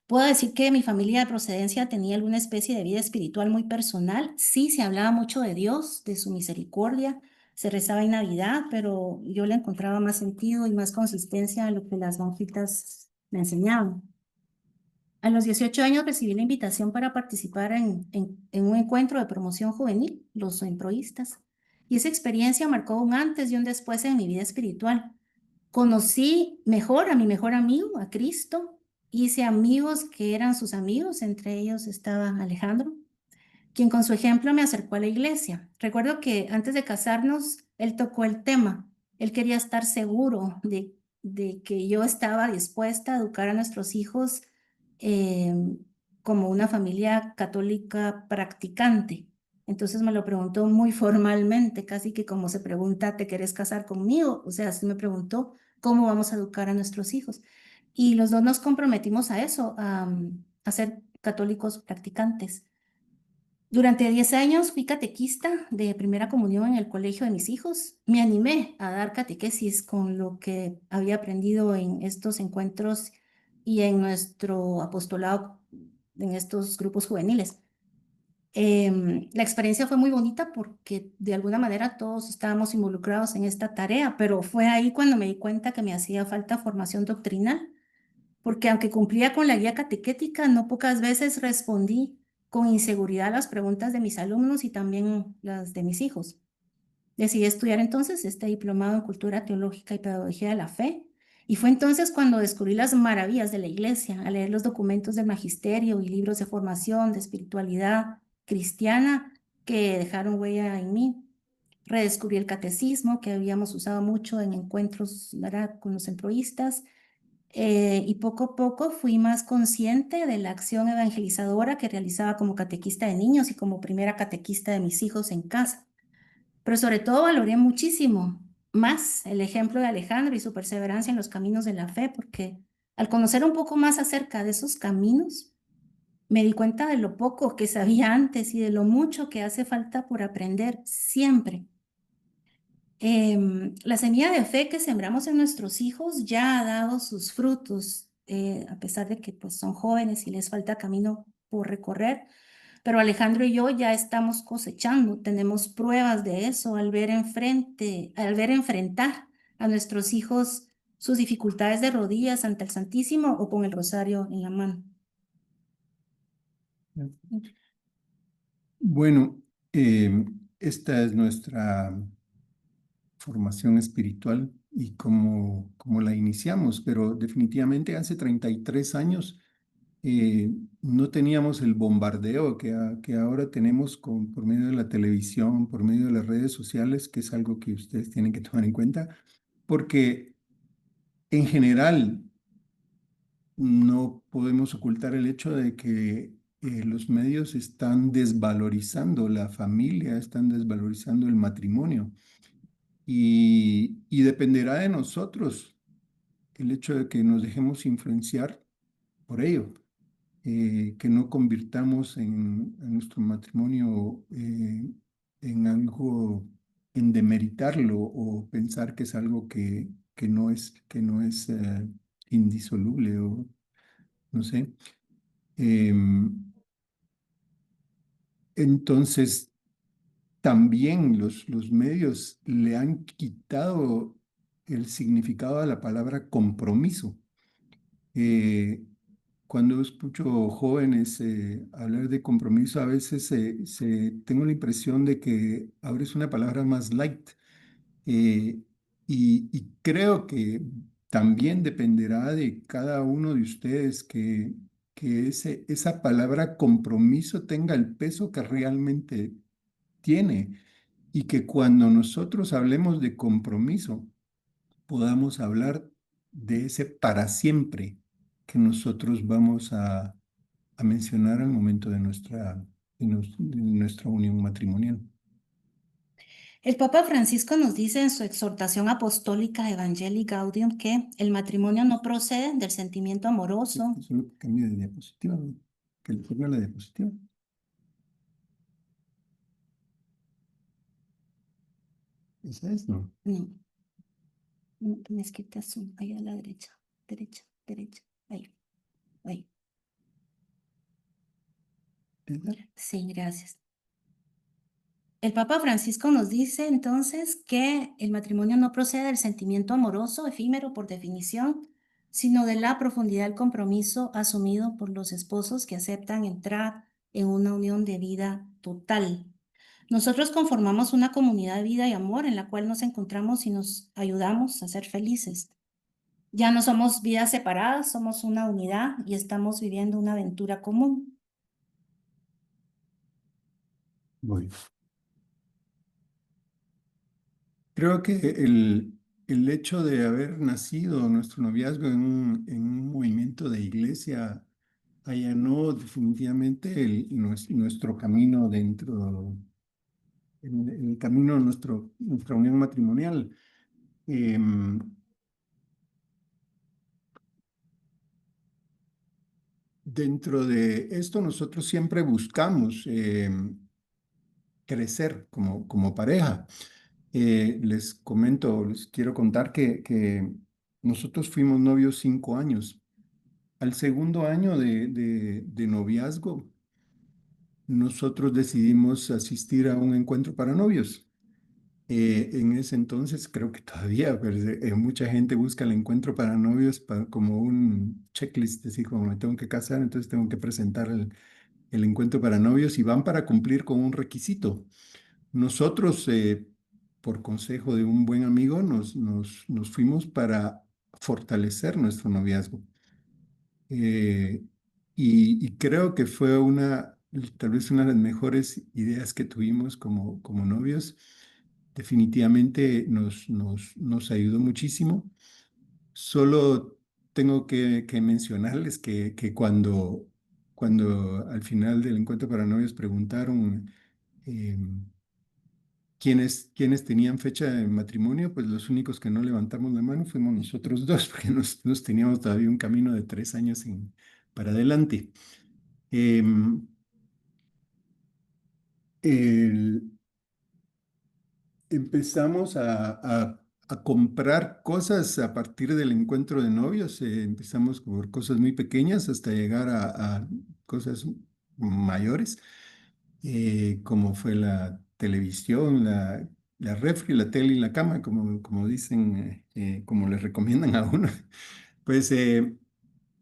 Puedo decir que mi familia de procedencia tenía alguna especie de vida espiritual muy personal. Sí, se hablaba mucho de Dios, de su misericordia, se rezaba en Navidad, pero yo le encontraba más sentido y más consistencia a lo que las monjitas me enseñaban. A los 18 años recibí la invitación para participar en un encuentro de promoción juvenil, los emproístas, y esa experiencia marcó un antes y un después en mi vida espiritual. Conocí mejor a mi mejor amigo, a Cristo, hice amigos que eran sus amigos, entre ellos estaba Alejandro, quien con su ejemplo me acercó a la iglesia. Recuerdo que antes de casarnos, él tocó el tema. Él quería estar seguro de que yo estaba dispuesta a educar a nuestros hijos eh, como una familia católica practicante. Entonces me lo preguntó muy formalmente, casi que como se pregunta, ¿te querés casar conmigo? O sea, así me preguntó, ¿cómo vamos a educar a nuestros hijos? Y los dos nos comprometimos a eso, a ser católicos practicantes. Durante 10 años fui catequista de primera comunión en el colegio de mis hijos. Me animé a dar catequesis con lo que había aprendido en estos encuentros y en nuestro apostolado en estos grupos juveniles. La experiencia fue muy bonita porque de alguna manera todos estábamos involucrados en esta tarea, pero fue ahí cuando me di cuenta que me hacía falta formación doctrinal porque aunque cumplía con la guía catequética, no pocas veces respondí con inseguridad a las preguntas de mis alumnos y también las de mis hijos. Decidí estudiar entonces este diplomado en Cultura Teológica y Pedagogía de la Fe, y fue entonces cuando descubrí las maravillas de la Iglesia, al leer los documentos del magisterio y libros de formación, de espiritualidad cristiana que dejaron huella en mí. Redescubrí el catecismo que habíamos usado mucho en encuentros, ¿verdad?, con los centroístas, y poco a poco fui más consciente de la acción evangelizadora que realizaba como catequista de niños y como primera catequista de mis hijos en casa. Pero sobre todo valoré muchísimo más el ejemplo de Alejandro y su perseverancia en los caminos de la fe, porque al conocer un poco más acerca de esos caminos, me di cuenta de lo poco que sabía antes y de lo mucho que hace falta por aprender siempre. La semilla de fe que sembramos en nuestros hijos ya ha dado sus frutos, a pesar de que pues, son jóvenes y les falta camino por recorrer. Pero Alejandro y yo ya estamos cosechando, tenemos pruebas de eso al ver enfrentar a nuestros hijos sus dificultades de rodillas ante el Santísimo o con el rosario en la mano. Bueno, esta es nuestra formación espiritual y cómo la iniciamos, pero definitivamente hace 33 años no teníamos el bombardeo que ahora tenemos por medio de la televisión, por medio de las redes sociales, que es algo que ustedes tienen que tomar en cuenta, porque en general no podemos ocultar el hecho de que los medios están desvalorizando la familia, están desvalorizando el matrimonio y dependerá de nosotros el hecho de que nos dejemos influenciar por ello. que no convirtamos a nuestro matrimonio en algo, en demeritarlo o pensar que es algo que no es indisoluble o no sé. Em, entonces, también los medios le han quitado el significado a la palabra compromiso. Eh, Cuando escucho jóvenes hablar de compromiso, a veces tengo la impresión de que ahora es una palabra más light. eh, y creo que también dependerá de cada uno de ustedes que esa palabra compromiso tenga el peso que realmente tiene y que cuando nosotros hablemos de compromiso, podamos hablar de ese para siempre que nosotros vamos a mencionar al momento de nuestra unión matrimonial. El Papa Francisco nos dice en su exhortación apostólica Evangelii Gaudium que el matrimonio no procede del sentimiento amoroso. Es un cambio de diapositiva, ¿no? Que le ponga la diapositiva. Esa es, ¿no? No, no, tienes que irte a Zoom, ahí a la derecha, derecha, derecha, ahí, ahí. ¿Esa? Sí, gracias. El Papa Francisco nos dice entonces que el matrimonio no procede del sentimiento amoroso, efímero por definición, sino de la profundidad del compromiso asumido por los esposos que aceptan entrar en una unión de vida total. Nosotros conformamos una comunidad de vida y amor en la cual nos encontramos y nos ayudamos a ser felices. Ya no somos vidas separadas, somos una unidad y estamos viviendo una aventura común. Voy. Creo que el hecho de haber nacido nuestro noviazgo en un movimiento de iglesia allanó definitivamente nuestro camino en el camino de nuestra unión matrimonial. Em, Dentro de esto nosotros siempre buscamos crecer como pareja. Les comento, les quiero contar que nosotros fuimos novios 5 años. Al segundo año de noviazgo, nosotros decidimos asistir a un encuentro para novios. En ese entonces, creo que todavía, pero mucha gente busca el encuentro para novios como un checklist, así como me tengo que casar, entonces tengo que presentar el encuentro para novios y van para cumplir con un requisito. Nosotros, por consejo de un buen amigo, nos fuimos para fortalecer nuestro noviazgo. Eh, y creo que fue tal vez una de las mejores ideas que tuvimos como novios. Definitivamente nos ayudó muchísimo. Solo tengo que mencionarles que cuando al final del encuentro para novios preguntaron quiénes tenían fecha de matrimonio, pues los únicos que no levantamos la mano fuimos nosotros dos, porque nos teníamos todavía un camino de 3 años para adelante. Em, el- Empezamos a comprar cosas a partir del encuentro de novios. Empezamos por cosas muy pequeñas hasta llegar a cosas mayores, como fue la televisión, la refri, la tele y la cama, como dicen, como les recomiendan a uno. Pues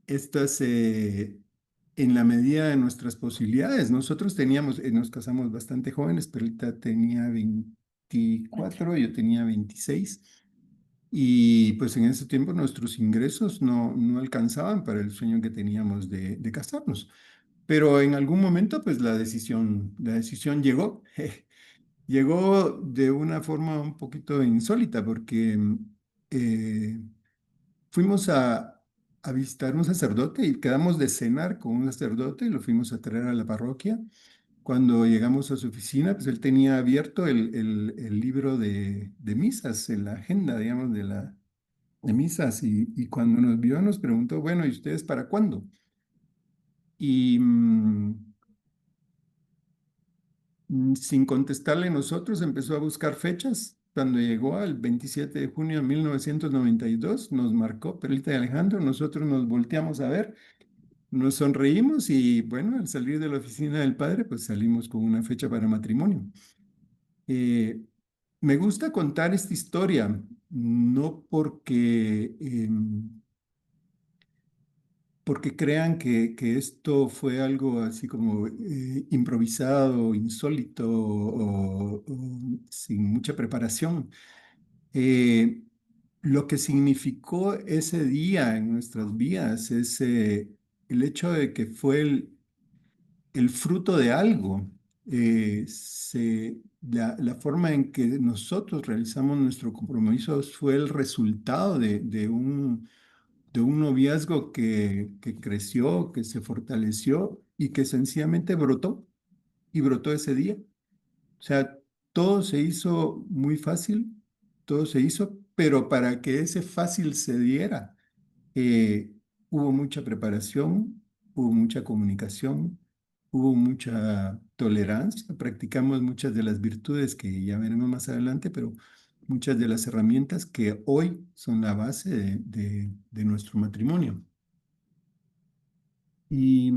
estas, en la medida de nuestras posibilidades, nosotros nos casamos bastante jóvenes, Perlita tenía 24, yo tenía 26, y pues en ese tiempo nuestros ingresos no alcanzaban para el sueño que teníamos de casarnos. Pero en algún momento, pues la decisión llegó. Llegó de una forma un poquito insólita, porque eh, fuimos a visitar un sacerdote y quedamos de cenar con un sacerdote y lo fuimos a traer a la parroquia. Cuando llegamos a su oficina, pues él tenía abierto el libro de misas, en la agenda, digamos, de misas, y cuando nos vio nos preguntó, bueno, ¿y ustedes para cuándo? y sin contestarle nosotros empezó a buscar fechas. Cuando llegó al 27 de junio de 1992, nos marcó Perlita y Alejandro, nosotros nos volteamos a ver, nos sonreímos y bueno, al salir de la oficina del padre, pues salimos con una fecha para matrimonio. Eh, Me gusta contar esta historia, no porque crean que esto fue algo así como improvisado, insólito o sin mucha preparación. Eh, lo que significó ese día en nuestras vidas es el hecho de que fue el fruto de algo. La forma en que nosotros realizamos nuestro compromiso fue el resultado de un noviazgo que creció, que se fortaleció y que sencillamente brotó y brotó ese día. O sea, todo se hizo muy fácil, todo se hizo, pero para que ese fácil se diera, eh, hubo mucha preparación, hubo mucha comunicación, hubo mucha tolerancia, practicamos muchas de las virtudes que ya veremos más adelante, pero muchas de las herramientas que hoy son la base de nuestro matrimonio. Y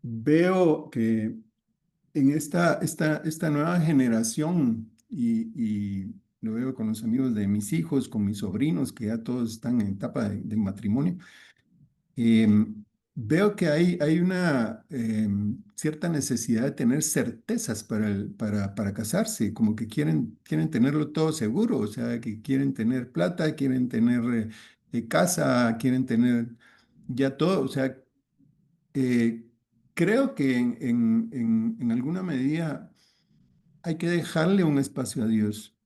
veo que en esta nueva generación, y lo veo con los amigos de mis hijos, con mis sobrinos, que ya todos están en etapa de matrimonio, veo que hay una cierta necesidad de tener certezas para casarse, como que quieren tenerlo todo seguro, o sea, que quieren tener plata, quieren tener casa, quieren tener ya todo, o sea, eh, creo que en alguna medida hay que dejarle un espacio a Dios.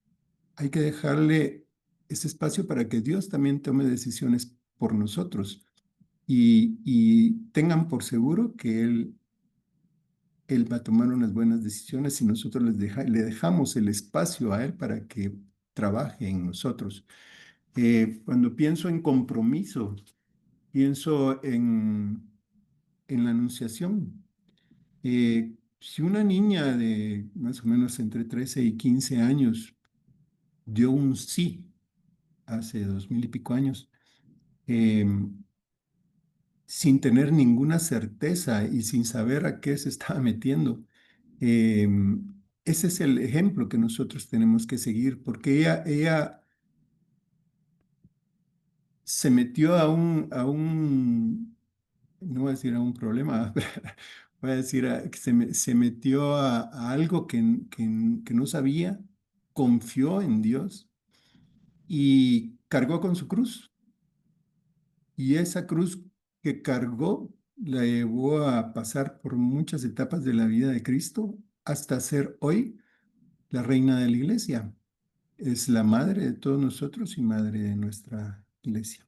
Hay que dejarle ese espacio para que Dios también tome decisiones por nosotros y tengan por seguro que Él va a tomar unas buenas decisiones y nosotros le dejamos el espacio a Él para que trabaje en nosotros. Cuando pienso en compromiso, pienso en la anunciación. Si una niña de más o menos entre 13 y 15 años dio un sí hace 2000 y pico años, sin tener ninguna certeza y sin saber a qué se estaba metiendo, ese es el ejemplo que nosotros tenemos que seguir, porque ella se metió no voy a decir a un problema, voy a decir que se metió a algo que no sabía, confió en Dios y cargó con su cruz. Y esa cruz que cargó la llevó a pasar por muchas etapas de la vida de Cristo hasta ser hoy la reina de la iglesia. Es la madre de todos nosotros y madre de nuestra iglesia.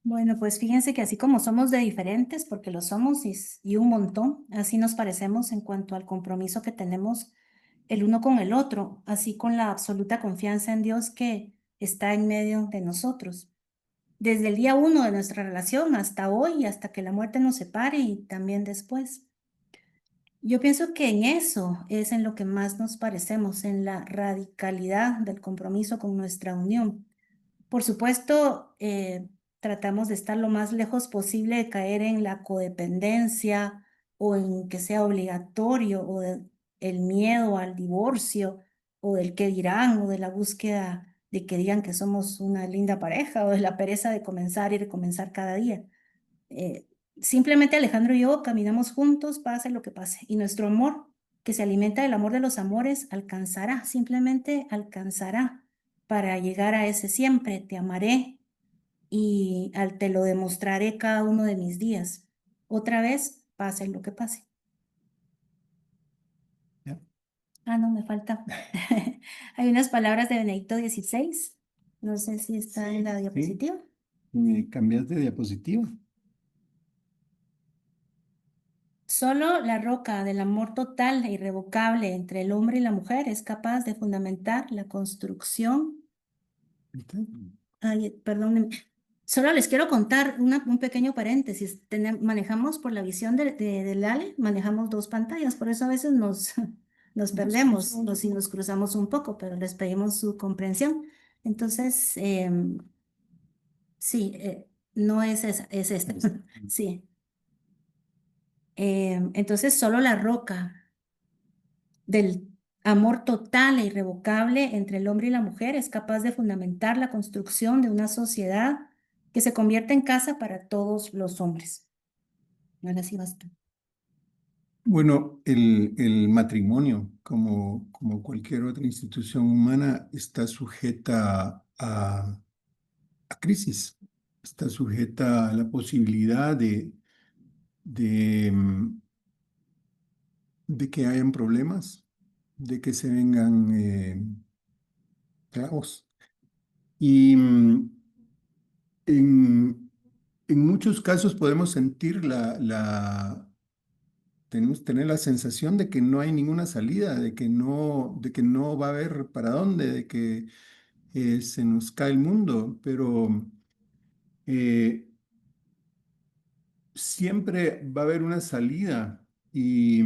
Bueno, pues fíjense que así como somos de diferentes, porque lo somos y un montón, así nos parecemos en cuanto al compromiso que tenemos el uno con el otro, así con la absoluta confianza en Dios que está en medio de nosotros. Desde el día uno de nuestra relación hasta hoy, hasta que la muerte nos separe y también después. Yo pienso que en eso es en lo que más nos parecemos, en la radicalidad del compromiso con nuestra unión. Por supuesto, tratamos de estar lo más lejos posible de caer en la codependencia o en que sea obligatorio o el miedo al divorcio o del qué dirán o de la búsqueda de que digan que somos una linda pareja o de la pereza de comenzar y recomenzar cada día. Eh, Simplemente Alejandro y yo caminamos juntos, pase lo que pase, y nuestro amor, que se alimenta del amor de los amores, alcanzará, simplemente alcanzará para llegar a ese siempre, te amaré y te lo demostraré cada uno de mis días. Otra vez, pase lo que pase. ¿Ya? Ah, no, me falta. Hay unas palabras de Benedicto XVI. No sé si está en la Sí, diapositiva. cambias de diapositiva. Solo la roca del amor total e irrevocable entre el hombre y la mujer es capaz de fundamentar la construcción. ¿Viste? Ay, perdón, solo les quiero contar un pequeño paréntesis. Manejamos por la visión del Ale, manejamos dos pantallas, por eso a veces nos perdemos y nos cruzamos un poco, pero les pedimos su comprensión. Entonces, sí, no es esa, es esta. Sí. Entonces, solo la roca del amor total e irrevocable entre el hombre y la mujer es capaz de fundamentar la construcción de una sociedad que se convierte en casa para todos los hombres. Ahora sí basta. Bueno, el matrimonio, como cualquier otra institución humana, está sujeta a crisis, está sujeta a la posibilidad de, mm, de que hayan problemas, de que se vengan clavos. Y en, en muchos casos podemos sentir tenemos tener la sensación de que no hay ninguna salida, de que no va a haber para dónde, de que se nos cae el mundo, pero eh, siempre va a haber una salida y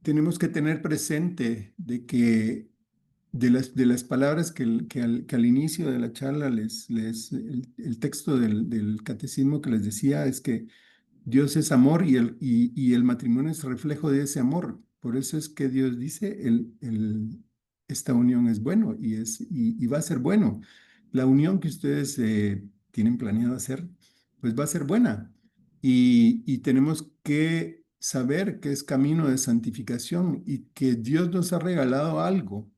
tenemos que tener presente de que de las palabras que al inicio de la charla el texto del catecismo que les decía es que Dios es amor y el matrimonio es reflejo de ese amor. Por eso es que Dios dice, esta unión es bueno y va a ser bueno. La unión que ustedes tienen planeado hacer, pues va a ser buena. Y tenemos que saber que es camino de santificación y que Dios nos ha regalado algo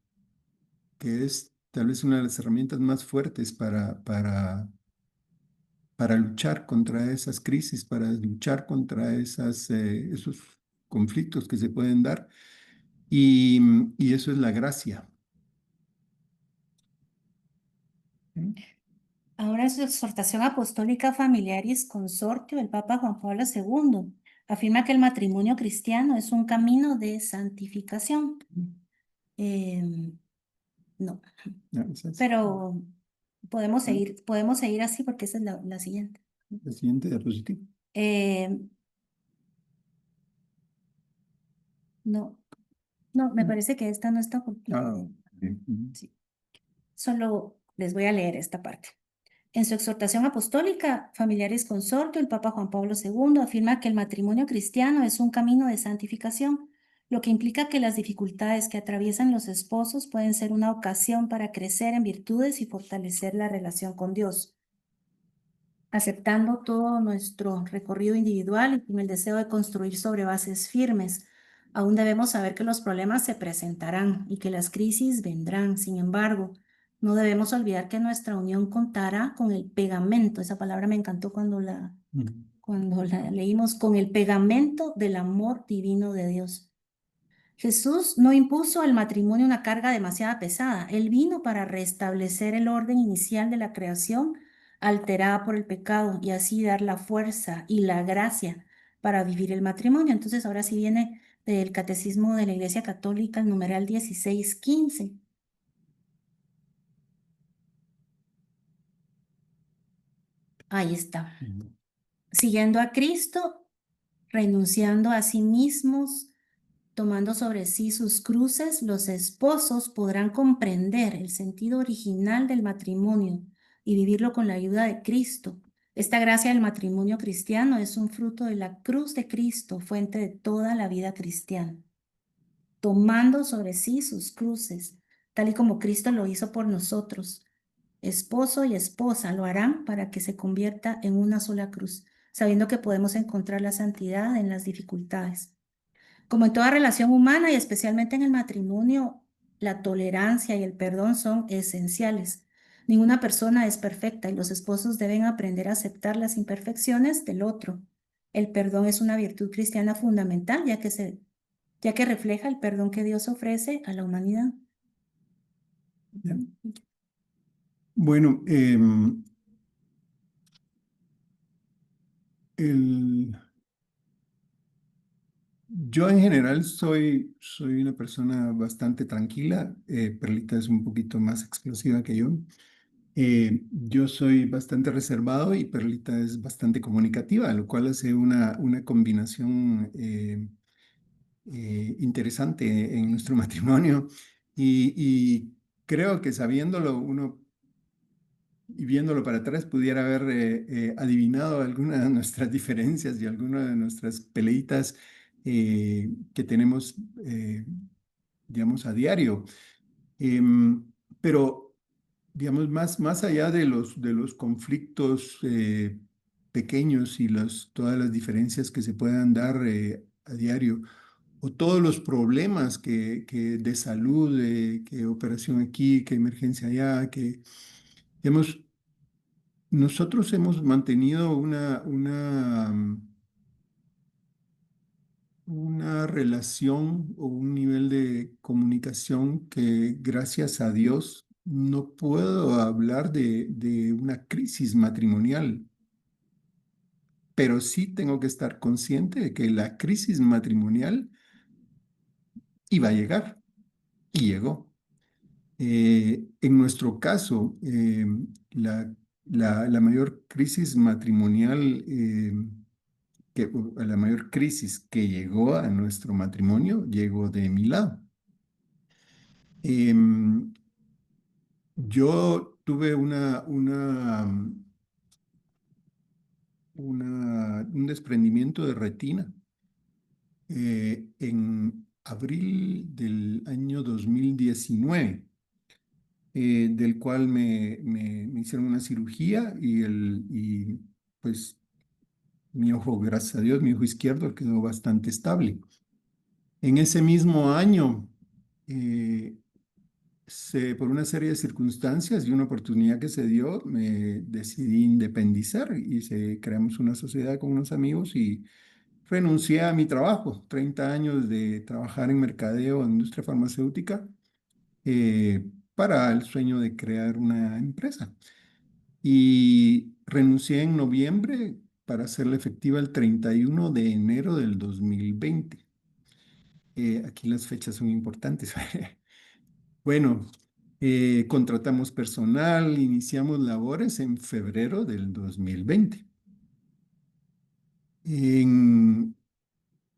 que es tal vez una de las herramientas más fuertes para luchar contra esas crisis, para luchar contra esos conflictos que se pueden dar. Y eso es la gracia. ¿Mm? Ahora en su exhortación apostólica Familiaris Consortio, el Papa Juan Pablo II afirma que el matrimonio cristiano es un camino de santificación. No, Ya, esa es pero podemos seguir así porque esa es la siguiente. la siguiente diapositiva. Eh, no, no, me parece que esta no está porque Bien. Ujú. sí. Solo les voy a leer esta parte. En su exhortación apostólica, Familiares Consortio, el Papa Juan Pablo II afirma que el matrimonio cristiano es un camino de santificación, lo que implica que las dificultades que atraviesan los esposos pueden ser una ocasión para crecer en virtudes y fortalecer la relación con Dios. Aceptando todo nuestro recorrido individual y con el deseo de construir sobre bases firmes, aún debemos saber que los problemas se presentarán y que las crisis vendrán. Sin embargo, no debemos olvidar que nuestra unión contará con el pegamento. Esa palabra me encantó Ujú. cuando la leímos, con el pegamento del amor divino de Dios. Jesús no impuso al matrimonio una carga demasiado pesada. Él vino para restablecer el orden inicial de la creación alterada por el pecado y así dar la fuerza y la gracia para vivir el matrimonio. Entonces, ahora sí viene del Catecismo de la Iglesia Católica, el numeral 1615. Ahí está. Ujú. Siguiendo a Cristo, renunciando a sí mismos, tomando sobre sí sus cruces, los esposos podrán comprender el sentido original del matrimonio y vivirlo con la ayuda de Cristo. Esta gracia del matrimonio cristiano es un fruto de la cruz de Cristo, fuente de toda la vida cristiana. Tomando sobre sí sus cruces, tal y como Cristo lo hizo por nosotros. Esposo y esposa lo harán para que se convierta en una sola cruz, sabiendo que podemos encontrar la santidad en las dificultades. Como en toda relación humana y especialmente en el matrimonio, la tolerancia y el perdón son esenciales. Ninguna persona es perfecta y los esposos deben aprender a aceptar las imperfecciones del otro. El perdón es una virtud cristiana fundamental, ya que refleja el perdón que Dios ofrece a la humanidad. Ya. Bueno, el, Yo en general soy una persona bastante tranquila. Perlita es un poquito más explosiva que yo. Yo soy bastante reservado y Perlita es bastante comunicativa, lo cual hace una combinación interesante en nuestro matrimonio. Y creo que sabiéndolo uno y viéndolo para atrás pudiera haber adivinado algunas de nuestras diferencias y algunas de nuestras peleitas que tenemos, digamos, a diario. Em, pero, digamos, más allá de los conflictos pequeños y todas las diferencias que se puedan dar a diario, o todos los problemas de salud, que operación aquí, que emergencia allá, digamos, nosotros hemos mantenido una relación o un nivel de comunicación que, gracias a Dios, no puedo hablar de una crisis matrimonial, pero sí tengo que estar consciente de que la crisis matrimonial iba a llegar y llegó. En nuestro caso, la mayor crisis matrimonial la mayor crisis que llegó a nuestro matrimonio llegó de mi lado. Em, yo tuve un desprendimiento de retina en abril del año 2019, del cual me hicieron una cirugía y pues mi ojo, gracias a Dios, mi ojo izquierdo quedó bastante estable. En ese mismo año, eh, por una serie de circunstancias y una oportunidad que se dio, me decidí independizar y creamos una sociedad con unos amigos y renuncié a mi trabajo, 30 años de trabajar en mercadeo, en industria farmacéutica, para el sueño de crear una empresa. Y renuncié en noviembre para hacerla efectiva el 31 de enero del 2020. Aquí las fechas son importantes. Bueno, contratamos personal, iniciamos labores en febrero del 2020. En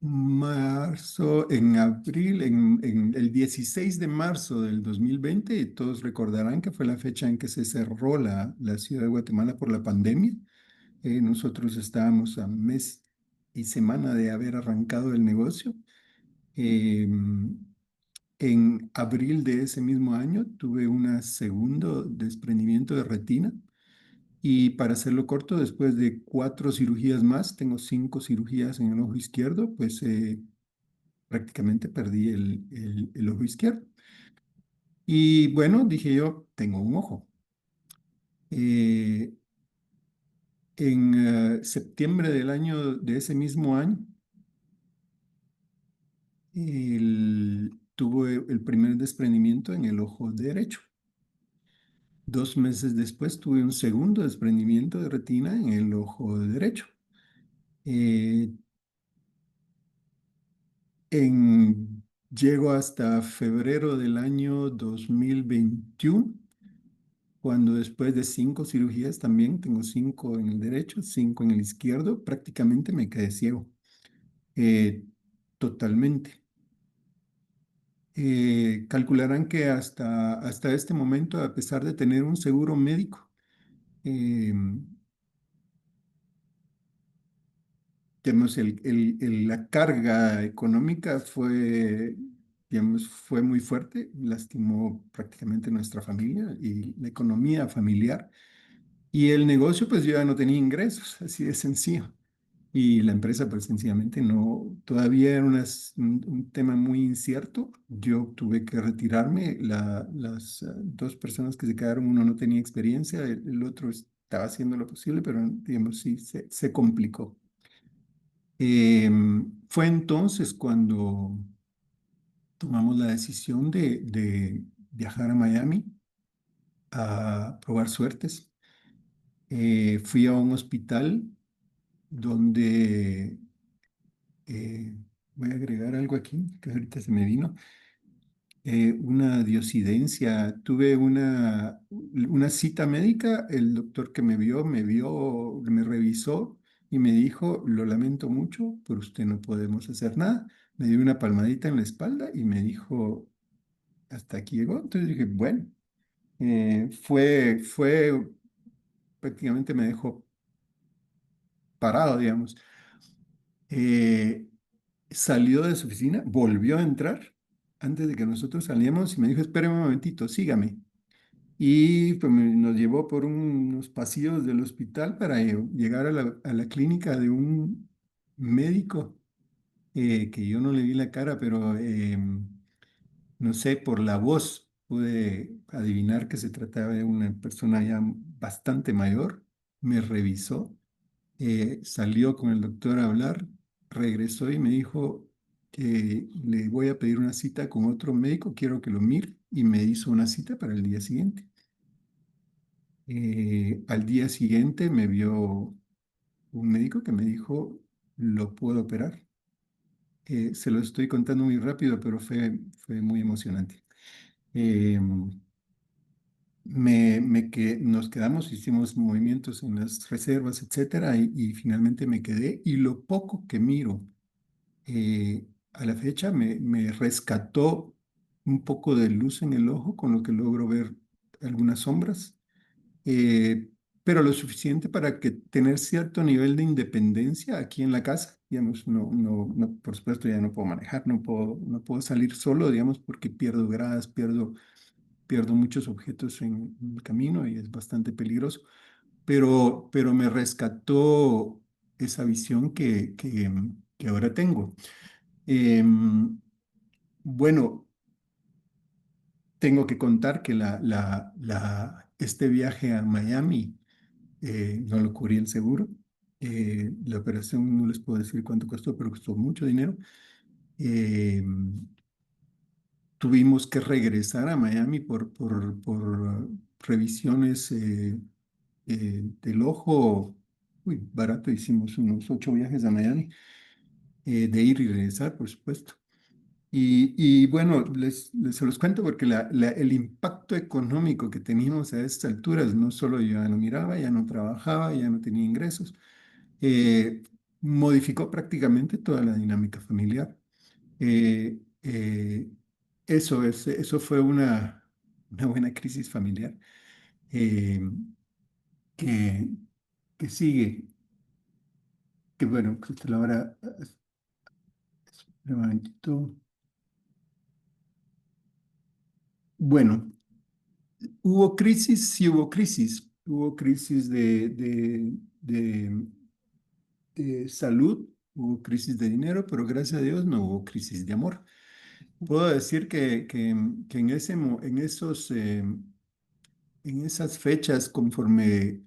en abril, en el 16 de marzo del 2020, todos recordarán que fue la fecha en que se cerró la ciudad de Guatemala por la pandemia. Nosotros estábamos a mes y semana de haber arrancado el negocio. Em, En abril de ese mismo año tuve un segundo desprendimiento de retina y, para hacerlo corto, después de 4 cirugías más, tengo 5 cirugías en el ojo izquierdo, pues prácticamente perdí el ojo izquierdo. Y bueno, dije yo, tengo un ojo. Eh, en septiembre de ese mismo año, tuve el primer desprendimiento en el ojo derecho. 2 meses después tuve un segundo desprendimiento de retina en el ojo derecho. Eh, Llego hasta febrero del año 2021, cuando, después de 5 cirugías, también tengo 5 en el derecho, 5 en el izquierdo, prácticamente me quedé ciego. eh, Totalmente. Calcularán que hasta este momento, a pesar de tener un seguro médico, eh, digamos, la carga económica fue muy fuerte, lastimó prácticamente nuestra familia y la economía familiar. Y el negocio, pues yo ya no tenía ingresos, así de sencillo. Y la empresa, pues sencillamente no, todavía era un tema muy incierto. Yo tuve que retirarme. Las 2 personas que se quedaron, uno no tenía experiencia, el otro estaba haciendo lo posible, pero digamos, sí, se complicó. Fue entonces cuando tomamos la decisión de viajar a Miami a probar suertes. Fui a un hospital donde, eh, voy a agregar algo aquí que ahorita se me vino. Una diosidencia. Tuve una cita médica, el doctor que me vio, me revisó y me dijo, lo lamento mucho, por usted no podemos hacer nada. Me dio una palmadita en la espalda y me dijo, hasta aquí llegó. Entonces dije, bueno, prácticamente me dejó parado, digamos. Eh, Salió de su oficina, volvió a entrar antes de que nosotros salíamos y me dijo, espéreme un momentito, sígame. Y pues nos llevó por unos pasillos del hospital para llegar a la clínica de un médico que yo no le vi la cara, pero no sé, por la voz pude adivinar que se trataba de una persona ya bastante mayor. Me revisó, salió con el doctor a hablar, regresó y me dijo que le voy a pedir una cita con otro médico, quiero que lo mire, y me hizo una cita para el día siguiente. Al día siguiente me vio un médico que me dijo, lo puedo operar. Se lo estoy contando muy rápido, pero fue muy emocionante. Eh, Nos quedamos, hicimos movimientos en las reservas, etcétera, y finalmente me quedé. Y lo poco que miro a la fecha me rescató un poco de luz en el ojo, con lo que logro ver algunas sombras, eh, pero lo suficiente para que tener cierto nivel de independencia aquí en la casa. Digamos, por supuesto ya no puedo manejar, no puedo salir solo, digamos, porque pierdo gradas, pierdo muchos objetos en el camino y es bastante peligroso, pero me rescató esa visión que ahora tengo. Em, bueno, tengo que contar que este viaje a Miami no lo cubrí el seguro. La operación no les puedo decir cuánto costó, pero costó mucho dinero. Eh, Tuvimos que regresar a Miami por revisiones del ojo. Uy, barato, hicimos unos 8 viajes a Miami, de ir y regresar, por supuesto. Y bueno, se los cuento porque el impacto económico que teníamos a estas alturas, no solo yo ya no miraba, ya no trabajaba, ya no tenía ingresos, eh, modificó prácticamente toda la dinámica familiar. Eh, eh, eso fue una buena crisis familiar eh, que, que sigue, que bueno, que hasta la hora, un momentito. Bueno, hubo crisis, sí hubo crisis de salud, hubo crisis de dinero, pero gracias a Dios no hubo crisis de amor. Puedo decir que en esas fechas, conforme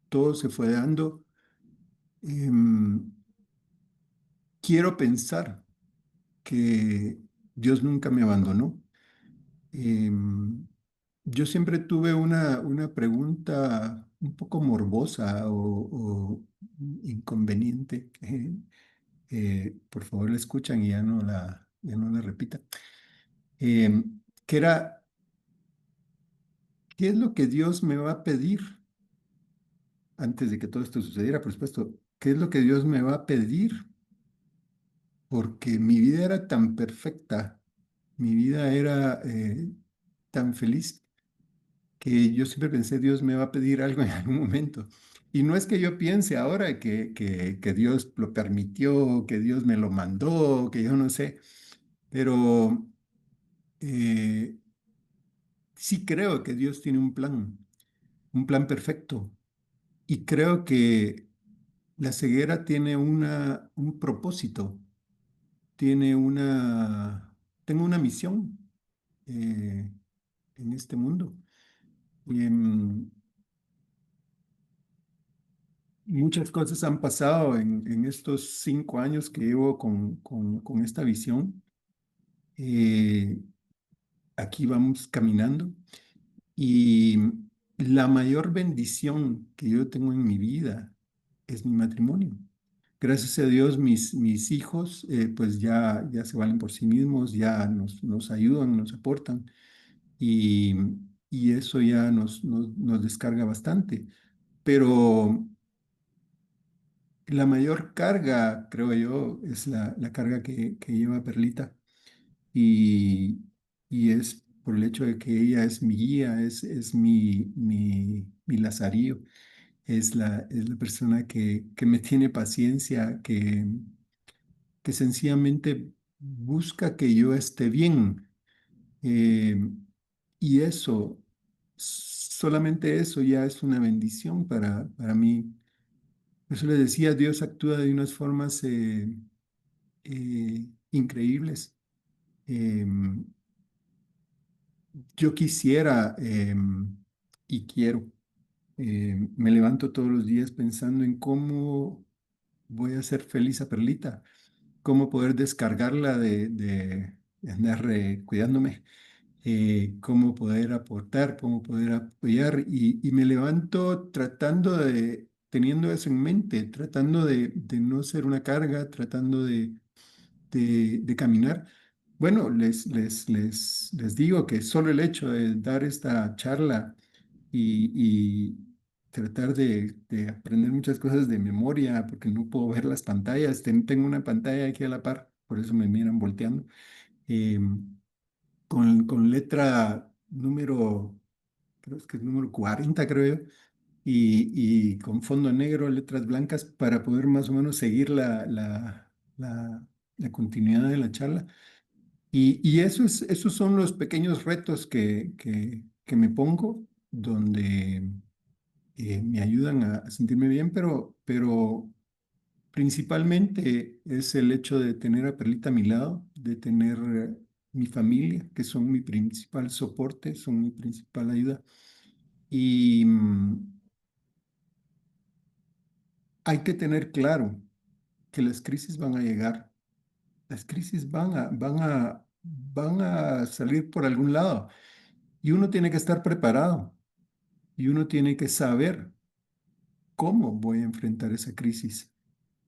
todo se fue dando, em, quiero pensar que Dios nunca me abandonó. Em, yo siempre tuve una pregunta un poco morbosa o inconveniente. Por favor, la escuchan y ya no la repita. Que era, ¿qué es lo que Dios me va a pedir antes de que todo esto sucediera? Por supuesto, ¿qué es lo que Dios me va a pedir? Porque mi vida era tan perfecta, mi vida era tan feliz que yo siempre pensé, Dios me va a pedir algo en algún momento. Y no es que yo piense ahora que Dios lo permitió, que Dios me lo mandó, que yo no sé, pero eh, sí creo que Dios tiene un plan perfecto. Y creo que la ceguera tiene un propósito, tiene tengo una misión eh, en este mundo. Y, muchas cosas han pasado en estos 5 años que llevo con esta visión. Eh, Aquí vamos caminando y la mayor bendición que yo tengo en mi vida es mi matrimonio. Gracias a Dios, mis hijos pues ya se valen por sí mismos, ya nos ayudan, nos aportan y, y eso ya nos descarga bastante. Pero la mayor carga, creo yo, es la carga que lleva Perlita y, y es por el hecho de que ella es mi guía, es mi lazarillo, es la persona que me tiene paciencia, que sencillamente busca que yo esté bien. Eh, y eso, solamente eso ya es una bendición para mí. Por eso le decía, Dios actúa de unas formas increíbles. Em, yo quisiera y quiero, me levanto todos los días pensando en cómo voy a hacer feliz a Perlita, cómo poder descargarla de andar cuidándome, cómo poder aportar, cómo poder apoyar. Y me levanto tratando teniendo eso en mente, tratando de no ser una carga, tratando de caminar. Bueno, les digo que solo el hecho de dar esta charla y tratar de aprender muchas cosas de memoria, porque no puedo ver las pantallas, tengo una pantalla aquí a la par, por eso me miran volteando, con letra número, creo que es número 40 creo yo, y con fondo negro, letras blancas, para poder más o menos seguir la continuidad de la charla. Y esos son los pequeños retos que me pongo, donde me ayudan a sentirme bien, pero principalmente es el hecho de tener a Perlita a mi lado, de tener mi familia, que son mi principal soporte, son mi principal ayuda. Y hay que tener claro que las crisis van a llegar, las crisis van a salir por algún lado y uno tiene que estar preparado y uno tiene que saber cómo voy a enfrentar esa crisis.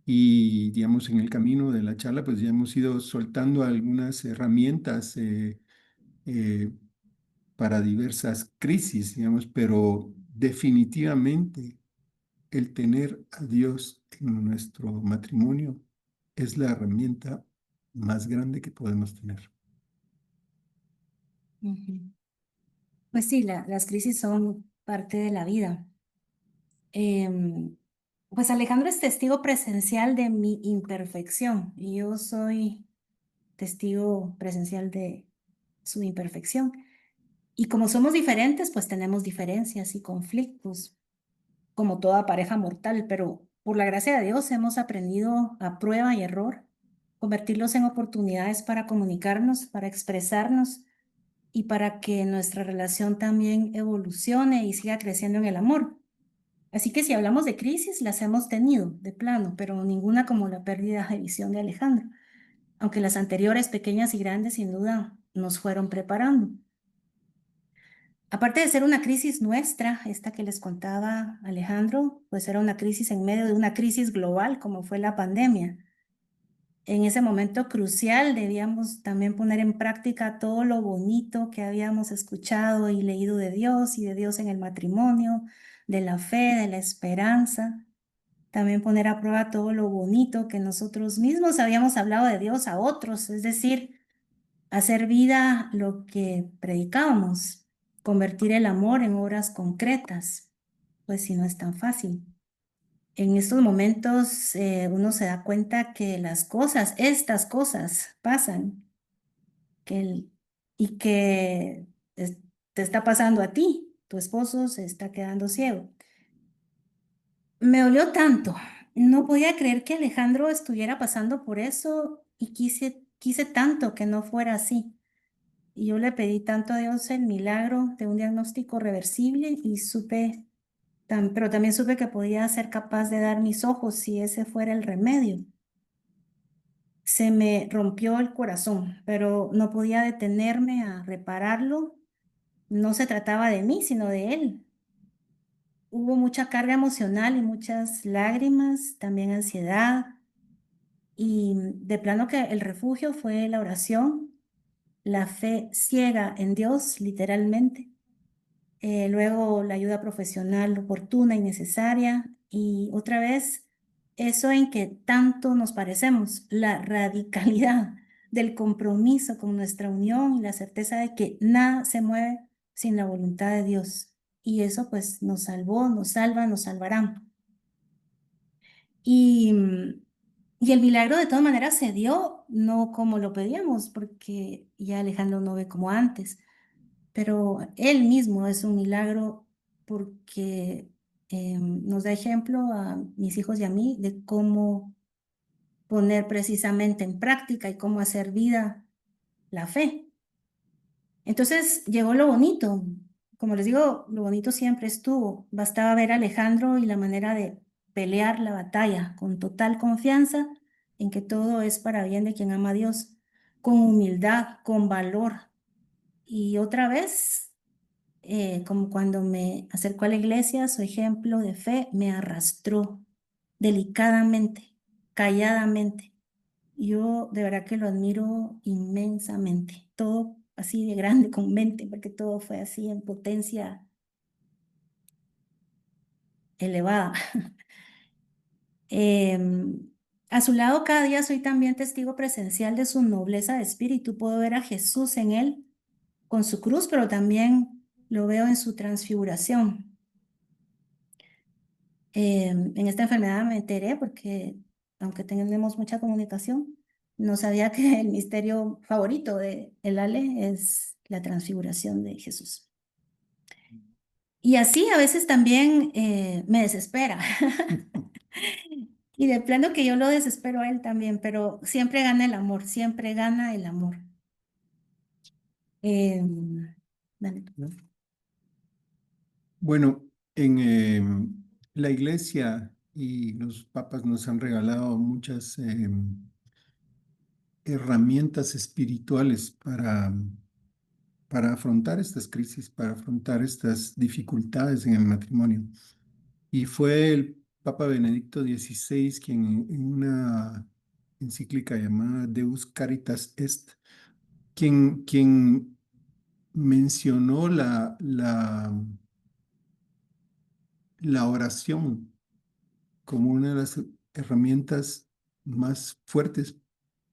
Y, digamos, en el camino de la charla, pues ya hemos ido soltando algunas herramientas eh, para diversas crisis, digamos, pero definitivamente el tener a Dios en nuestro matrimonio es la herramienta más grande que podemos tener. Ujú. Pues sí, las crisis son parte de la vida. Em, pues Alejandro es testigo presencial de mi imperfección y yo soy testigo presencial de su imperfección. Y como somos diferentes, pues tenemos diferencias y conflictos, como toda pareja mortal, pero por la gracia de Dios hemos aprendido a prueba y error, convertirlos en oportunidades para comunicarnos, para expresarnos y para que nuestra relación también evolucione y siga creciendo en el amor. Así que si hablamos de crisis, las hemos tenido de plano, pero ninguna como la pérdida de visión de Alejandro, aunque las anteriores, pequeñas y grandes, sin duda, nos fueron preparando. Aparte de ser una crisis nuestra, esta que les contaba Alejandro, pues era una crisis en medio de una crisis global como fue la pandemia. En ese momento crucial debíamos también poner en práctica todo lo bonito que habíamos escuchado y leído de Dios y de Dios en el matrimonio, de la fe, de la esperanza. También poner a prueba todo lo bonito que nosotros mismos habíamos hablado de Dios a otros, es decir, hacer vida lo que predicábamos, convertir el amor en obras concretas, pues si no es tan fácil. En estos momentos uno se da cuenta que las cosas, estas cosas pasan que y que te está pasando a ti, tu esposo se está quedando ciego. Me dolió tanto, no podía creer que Alejandro estuviera pasando por eso y quise tanto que no fuera así. Y yo le pedí tanto a Dios el milagro de un diagnóstico reversible y pero también supe que podía ser capaz de dar mis ojos si ese fuera el remedio. Se me rompió el corazón, pero no podía detenerme a repararlo. No se trataba de mí, sino de él. Hubo mucha carga emocional y muchas lágrimas, también ansiedad, Y de plano que el refugio fue la oración, la fe ciega en Dios, literalmente. Luego la ayuda profesional oportuna y necesaria. Y otra vez, eso en que tanto nos parecemos, la radicalidad del compromiso con nuestra unión y la certeza de que nada se mueve sin la voluntad de Dios. Y eso pues nos salvó, nos salva, nos salvará. Y, y el milagro de todas maneras se dio, no como lo pedíamos, porque ya Alejandro no ve como antes, pero él mismo es un milagro porque nos da ejemplo a mis hijos y a mí de cómo poner precisamente en práctica y cómo hacer vida la fe. Entonces llegó lo bonito. Como les digo, lo bonito siempre estuvo. Bastaba ver a Alejandro y la manera de pelear la batalla con total confianza en que todo es para bien de quien ama a Dios, con humildad, con valor. Y otra vez, como cuando me acercó a la iglesia, su ejemplo de fe me arrastró delicadamente, calladamente. Yo de verdad que lo admiro inmensamente. Todo así de grande con mente, porque todo fue así en potencia elevada. Em, a su lado cada día soy también testigo presencial de su nobleza de espíritu. Puedo ver a Jesús en él con su cruz, pero también lo veo en su transfiguración. En esta enfermedad me enteré porque, aunque tenemos mucha comunicación, no sabía que el misterio favorito de el Ale es la transfiguración de Jesús. Y así a veces también me desespera. Y de plano que yo lo desespero a él también, pero siempre gana el amor, siempre gana el amor. Dale tú. Bueno, en la iglesia y los papas nos han regalado muchas herramientas espirituales para afrontar estas crisis, para afrontar estas dificultades en el matrimonio. Y fue el Papa Benedicto XVI quien en una encíclica llamada Deus Caritas Est, quien mencionó la oración como una de las herramientas más fuertes,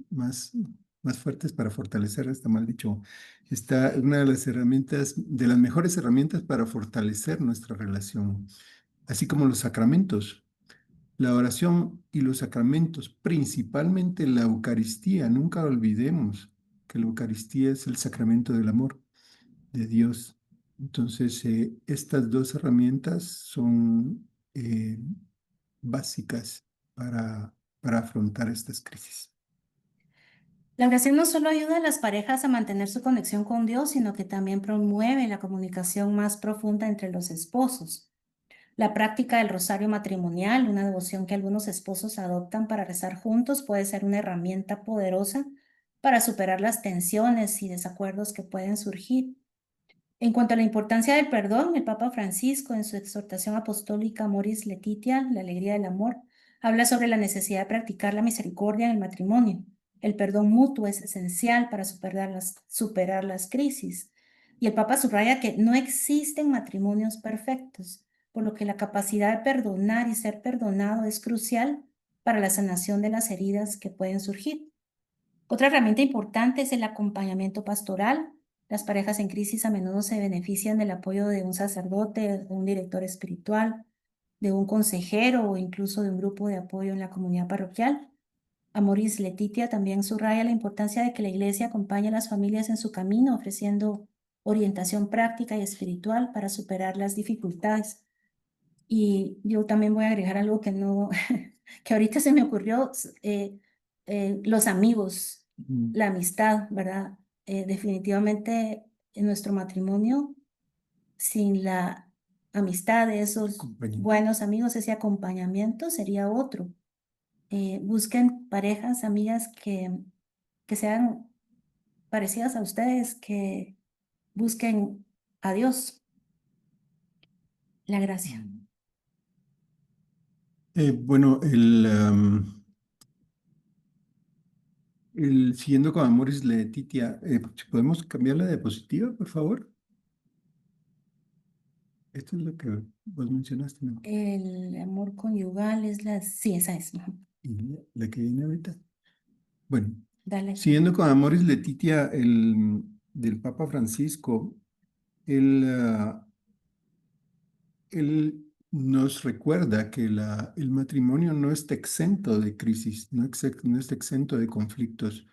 más, más fuertes para fortalecer, está mal dicho, está una de las herramientas, de las mejores herramientas para fortalecer nuestra relación, así como los sacramentos. La oración y los sacramentos, principalmente la Eucaristía, nunca olvidemos que la Eucaristía es el sacramento del amor de Dios. Entonces, estas dos herramientas son básicas para afrontar estas crisis. La oración no solo ayuda a las parejas a mantener su conexión con Dios, sino que también promueve la comunicación más profunda entre los esposos. La práctica del rosario matrimonial, una devoción que algunos esposos adoptan para rezar juntos, puede ser una herramienta poderosa para superar las tensiones y desacuerdos que pueden surgir. En cuanto a la importancia del perdón, el Papa Francisco, en su exhortación apostólica Amoris Laetitia, la alegría del amor, habla sobre la necesidad de practicar la misericordia en el matrimonio. El perdón mutuo es esencial para superar las crisis. Y el Papa subraya que no existen matrimonios perfectos, por lo que la capacidad de perdonar y ser perdonado es crucial para la sanación de las heridas que pueden surgir. Otra herramienta importante es el acompañamiento pastoral. Las parejas en crisis a menudo se benefician del apoyo de un sacerdote, de un director espiritual, de un consejero o incluso de un grupo de apoyo en la comunidad parroquial. Amoris Laetitia también subraya la importancia de que la iglesia acompañe a las familias en su camino, ofreciendo orientación práctica y espiritual para superar las dificultades. Y yo también voy a agregar algo que no, que ahorita se me ocurrió, los amigos, Mm, la amistad, ¿verdad? Definitivamente en nuestro matrimonio, sin la amistad de esos compañero. buenos amigos, ese acompañamiento sería otro. Busquen parejas, amigas que sean parecidas a ustedes, que busquen a Dios, la gracia. Bueno, Siguiendo con Amoris Laetitia, si podemos cambiar la diapositiva, por favor. Esto es lo que vos mencionaste, ¿no? El amor conyugal es sí, esa es. Y la que viene ahorita. Bueno, Dale. siguiendo con Amoris Laetitia, del Papa Francisco, él, él nos recuerda que el matrimonio no está exento de crisis, no está exento de conflictos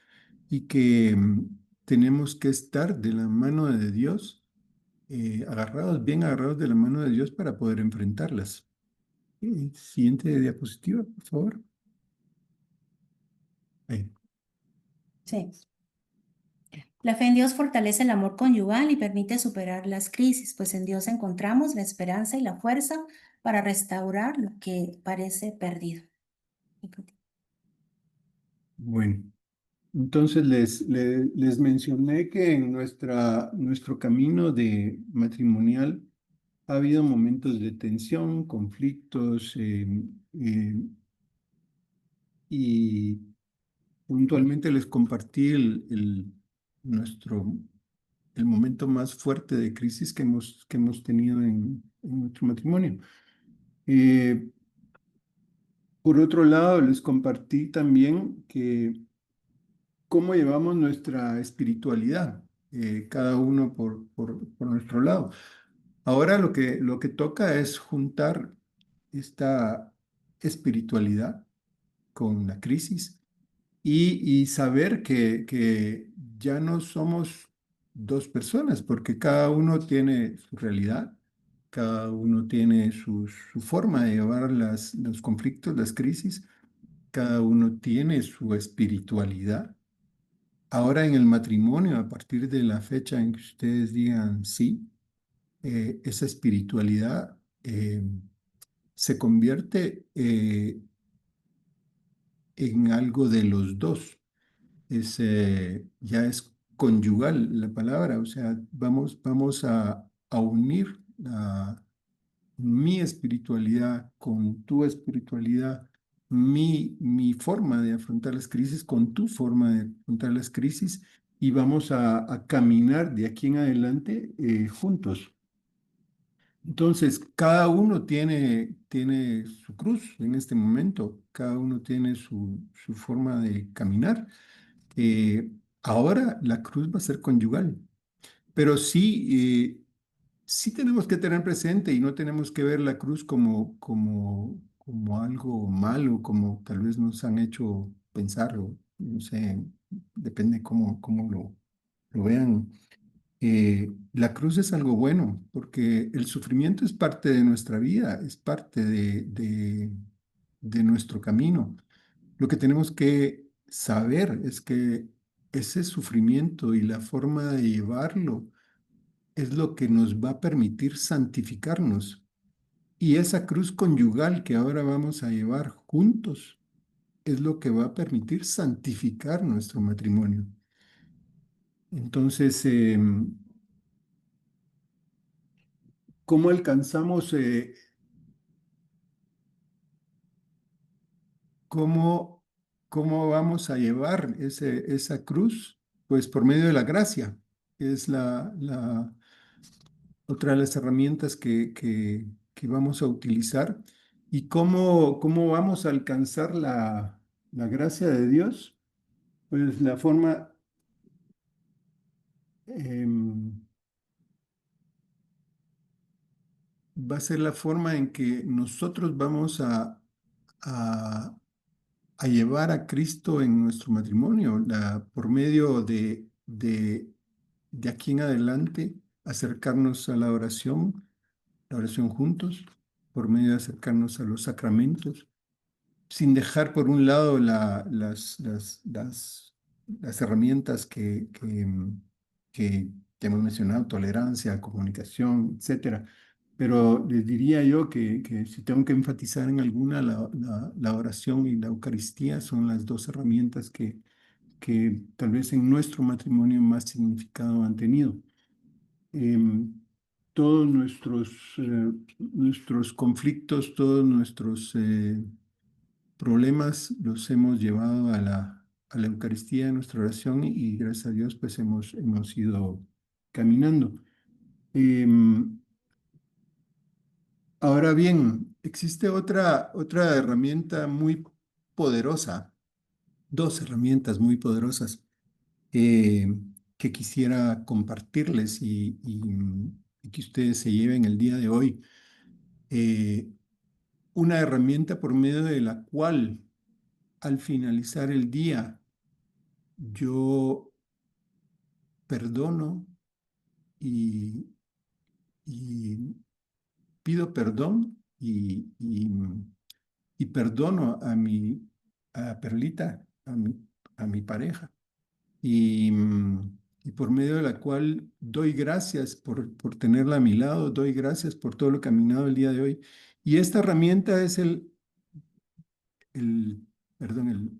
y que tenemos que estar de la mano de Dios, agarrados, bien agarrados de la mano de Dios para poder enfrentarlas. Siguiente diapositiva, por favor. Ahí. Sí. La fe en Dios fortalece el amor conyugal y permite superar las crisis, pues en Dios encontramos la esperanza y la fuerza para restaurar lo que parece perdido. Bueno, entonces les mencioné que en nuestro camino de matrimonial ha habido momentos de tensión, conflictos, eh, y puntualmente les compartí nuestro, el momento más fuerte de crisis que hemos tenido en nuestro matrimonio. Eh, por otro lado, les compartí también que cómo llevamos nuestra espiritualidad, cada uno por nuestro lado. Ahora lo que toca es juntar esta espiritualidad con la crisis y saber que ya no somos dos personas, porque cada uno tiene su realidad, cada uno tiene su forma de llevar los conflictos, las crisis, cada uno tiene su espiritualidad. Ahora en el matrimonio, a partir de la fecha en que ustedes digan sí, esa espiritualidad se convierte en algo de los dos. Ya es conyugal la palabra, o sea, vamos a unir mi espiritualidad con tu espiritualidad, mi forma de afrontar las crisis con tu forma de afrontar las crisis y vamos a caminar de aquí en adelante juntos. Entonces, cada uno tiene su cruz en este momento, cada uno tiene su forma de caminar. Ahora la cruz va a ser conyugal, pero sí tenemos que tener presente y no tenemos que ver la cruz como algo malo, como tal vez nos han hecho pensar, o no sé, depende cómo lo vean. La cruz es algo bueno, porque el sufrimiento es parte de nuestra vida, es parte de nuestro camino. Lo que tenemos que saber es que ese sufrimiento y la forma de llevarlo es lo que nos va a permitir santificarnos. Y esa cruz conyugal que ahora vamos a llevar juntos es lo que va a permitir santificar nuestro matrimonio. Entonces, ¿cómo alcanzamos, cómo, cómo vamos a llevar esa cruz? Pues por medio de la gracia, que es otra de las herramientas que vamos a utilizar. ¿Y cómo vamos a alcanzar la gracia de Dios? Pues la forma, em, va a ser la forma en que nosotros vamos a, a llevar a Cristo en nuestro matrimonio, por medio de aquí en adelante, acercarnos a la oración juntos, por medio de acercarnos a los sacramentos, sin dejar por un lado las herramientas que hemos mencionado, tolerancia, comunicación, etcétera. Pero les diría yo que si tengo que enfatizar en alguna, la oración y la Eucaristía son las dos herramientas que tal vez en nuestro matrimonio más significado han tenido. Em, Todos nuestros conflictos, todos nuestros problemas los hemos llevado a la Eucaristía en nuestra oración y gracias a Dios pues hemos ido caminando. Ahora bien, existe otra herramienta muy poderosa, dos herramientas muy poderosas eh, que quisiera compartirles y que ustedes se lleven el día de hoy. Eh, una herramienta por medio de la cual al finalizar el día yo perdono y, y pido perdón y perdono a Perlita, a mi pareja, y, y por medio de la cual doy gracias por tenerla a mi lado, doy gracias por todo lo caminado el día de hoy. Y esta herramienta es el perdón,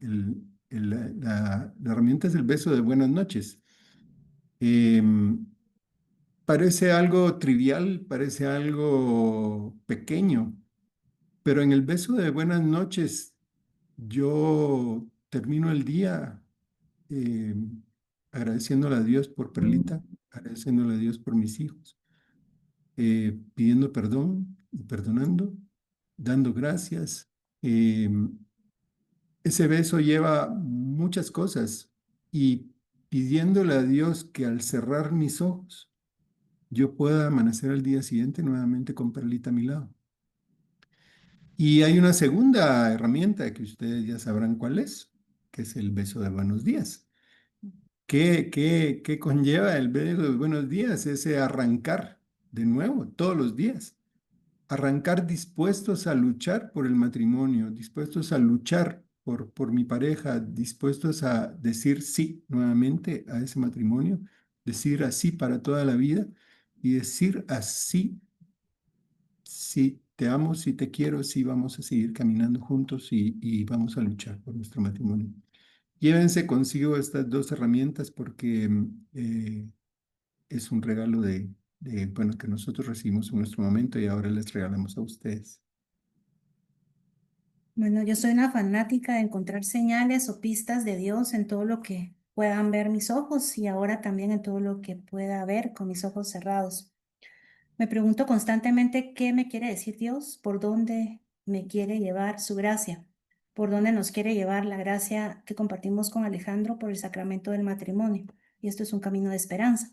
la herramienta es el beso de buenas noches. Em, Parece algo trivial, parece algo pequeño, pero en el beso de buenas noches yo termino el día eh, agradeciéndole a Dios por Perlita, agradeciéndole a Dios por mis hijos, pidiendo perdón y perdonando, dando gracias. Eh, Ese beso lleva muchas cosas y pidiéndole a Dios que al cerrar mis ojos yo pueda amanecer al día siguiente nuevamente con Perlita a mi lado. Y hay una segunda herramienta que ustedes ya sabrán cuál es, que es el beso de buenos días. ¿Qué conlleva el beso de buenos días? Ese arrancar de nuevo todos los días. Arrancar dispuestos a luchar por el matrimonio, dispuestos a luchar por mi pareja, dispuestos a decir sí nuevamente a ese matrimonio, decir así para toda la vida y decir así, sí te amo, sí te quiero, sí vamos a seguir caminando juntos y vamos a luchar por nuestro matrimonio. Llévense consigo estas dos herramientas porque es un regalo bueno, que nosotros recibimos en nuestro momento y ahora les regalamos a ustedes. Bueno, yo soy una fanática de encontrar señales o pistas de Dios en todo lo que puedan ver mis ojos y ahora también en todo lo que pueda ver con mis ojos cerrados. Me pregunto constantemente qué me quiere decir Dios, por dónde me quiere llevar su gracia, por dónde nos quiere llevar la gracia que compartimos con Alejandro por el sacramento del matrimonio. Y esto es un camino de esperanza.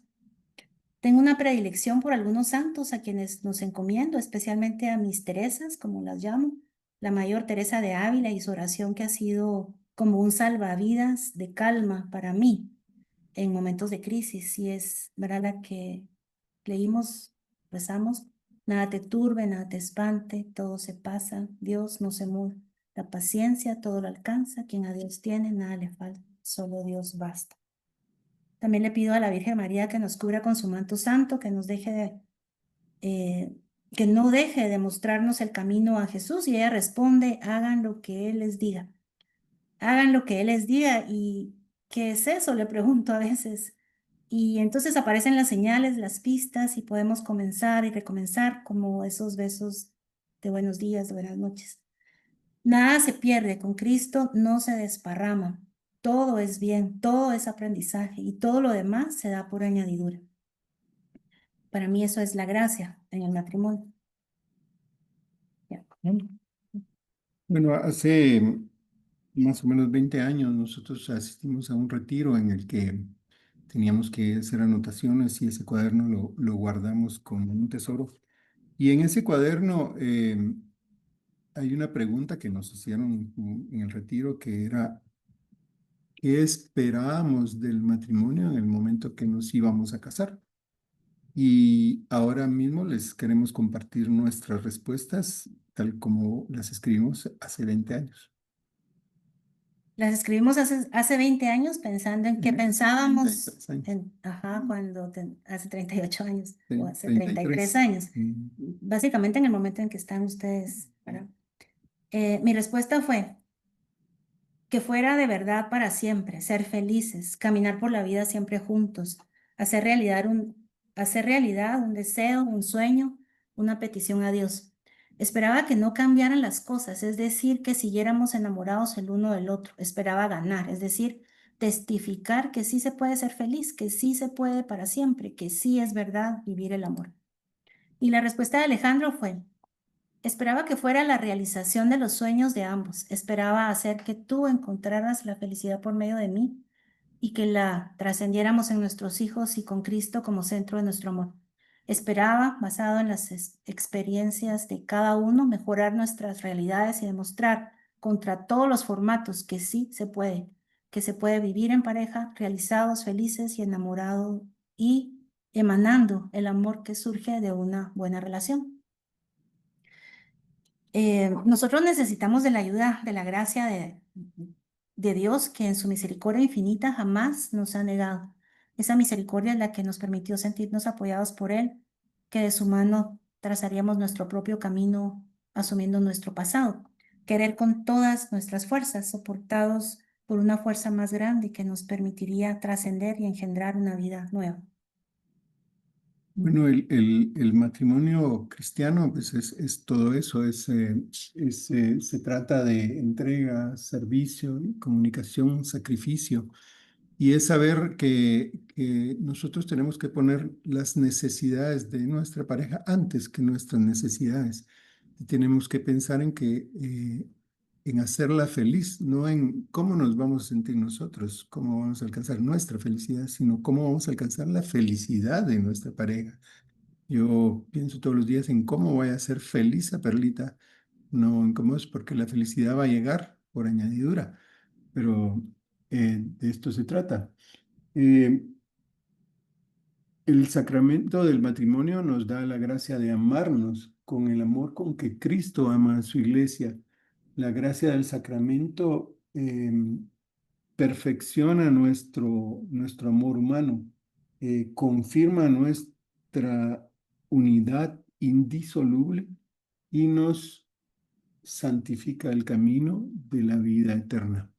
Tengo una predilección por algunos santos a quienes nos encomiendo, especialmente a mis Teresas, como las llamo, la mayor Teresa de Ávila y su oración que ha sido como un salvavidas de calma para mí en momentos de crisis, y es, ¿verdad?, la que leímos, rezamos: nada te turbe, nada te espante, todo se pasa, Dios no se muda, la paciencia todo lo alcanza, quien a Dios tiene, nada le falta, solo Dios basta. También le pido a la Virgen María que nos cubra con su manto santo, que nos que no deje de mostrarnos el camino a Jesús, y ella responde: hagan lo que Él les diga. Hagan lo que Él les diga. ¿Y qué es eso?, le pregunto a veces. Y entonces aparecen las señales, las pistas, y podemos comenzar y recomenzar como esos besos de buenos días, de buenas noches. Nada se pierde, con Cristo no se desparrama. Todo es bien, todo es aprendizaje y todo lo demás se da por añadidura. Para mí eso es la gracia en el matrimonio. Ya. Bueno, hace más o menos 20 años nosotros asistimos a un retiro en el que teníamos que hacer anotaciones y ese cuaderno lo guardamos como un tesoro. Y en ese cuaderno hay una pregunta que nos hicieron en el retiro que era, ¿qué esperábamos del matrimonio en el momento que nos íbamos a casar? Y ahora mismo les queremos compartir nuestras respuestas tal como las escribimos hace 20 años. Las escribimos hace 20 años pensando en qué pensábamos 33 años. cuando hace 38 años o hace 33. 33 años. Mm. Básicamente en el momento en que están ustedes, ¿verdad? Mi respuesta fue que fuera de verdad para siempre, ser felices, caminar por la vida siempre juntos, hacer realidad un deseo, un sueño, una petición a Dios. Esperaba que no cambiaran las cosas, es decir, que siguiéramos enamorados el uno del otro. Esperaba ganar, es decir, testificar que sí se puede ser feliz, que sí se puede para siempre, que sí es verdad vivir el amor. Y la respuesta de Alejandro fue: esperaba que fuera la realización de los sueños de ambos. Esperaba hacer que tú encontraras la felicidad por medio de mí y que la trascendiéramos en nuestros hijos y con Cristo como centro de nuestro amor. Esperaba, basado en las experiencias de cada uno, mejorar nuestras realidades y demostrar contra todos los formatos que sí se puede, que se puede vivir en pareja, realizados, felices y enamorados y emanando el amor que surge de una buena relación. Nosotros necesitamos de la ayuda, de la gracia de Dios, que en su misericordia infinita jamás nos ha negado. Esa misericordia es la que nos permitió sentirnos apoyados por Él, que de su mano trazaríamos nuestro propio camino asumiendo nuestro pasado. Querer con todas nuestras fuerzas, soportados por una fuerza más grande que nos permitiría trascender y engendrar una vida nueva. Bueno, el matrimonio cristiano pues es todo eso, se trata de entrega, servicio, comunicación, sacrificio, y es saber que nosotros tenemos que poner las necesidades de nuestra pareja antes que nuestras necesidades. Y tenemos que pensar en hacerla feliz, no en cómo nos vamos a sentir nosotros, cómo vamos a alcanzar nuestra felicidad, sino cómo vamos a alcanzar la felicidad de nuestra pareja. Yo pienso todos los días en cómo voy a ser feliz a Perlita, no en cómo es, porque la felicidad va a llegar por añadidura, pero de esto se trata. Eh, el sacramento del matrimonio nos da la gracia de amarnos con el amor con que Cristo ama a su iglesia. La gracia del sacramento perfecciona nuestro amor humano, confirma nuestra unidad indisoluble y nos santifica el camino de la vida eterna.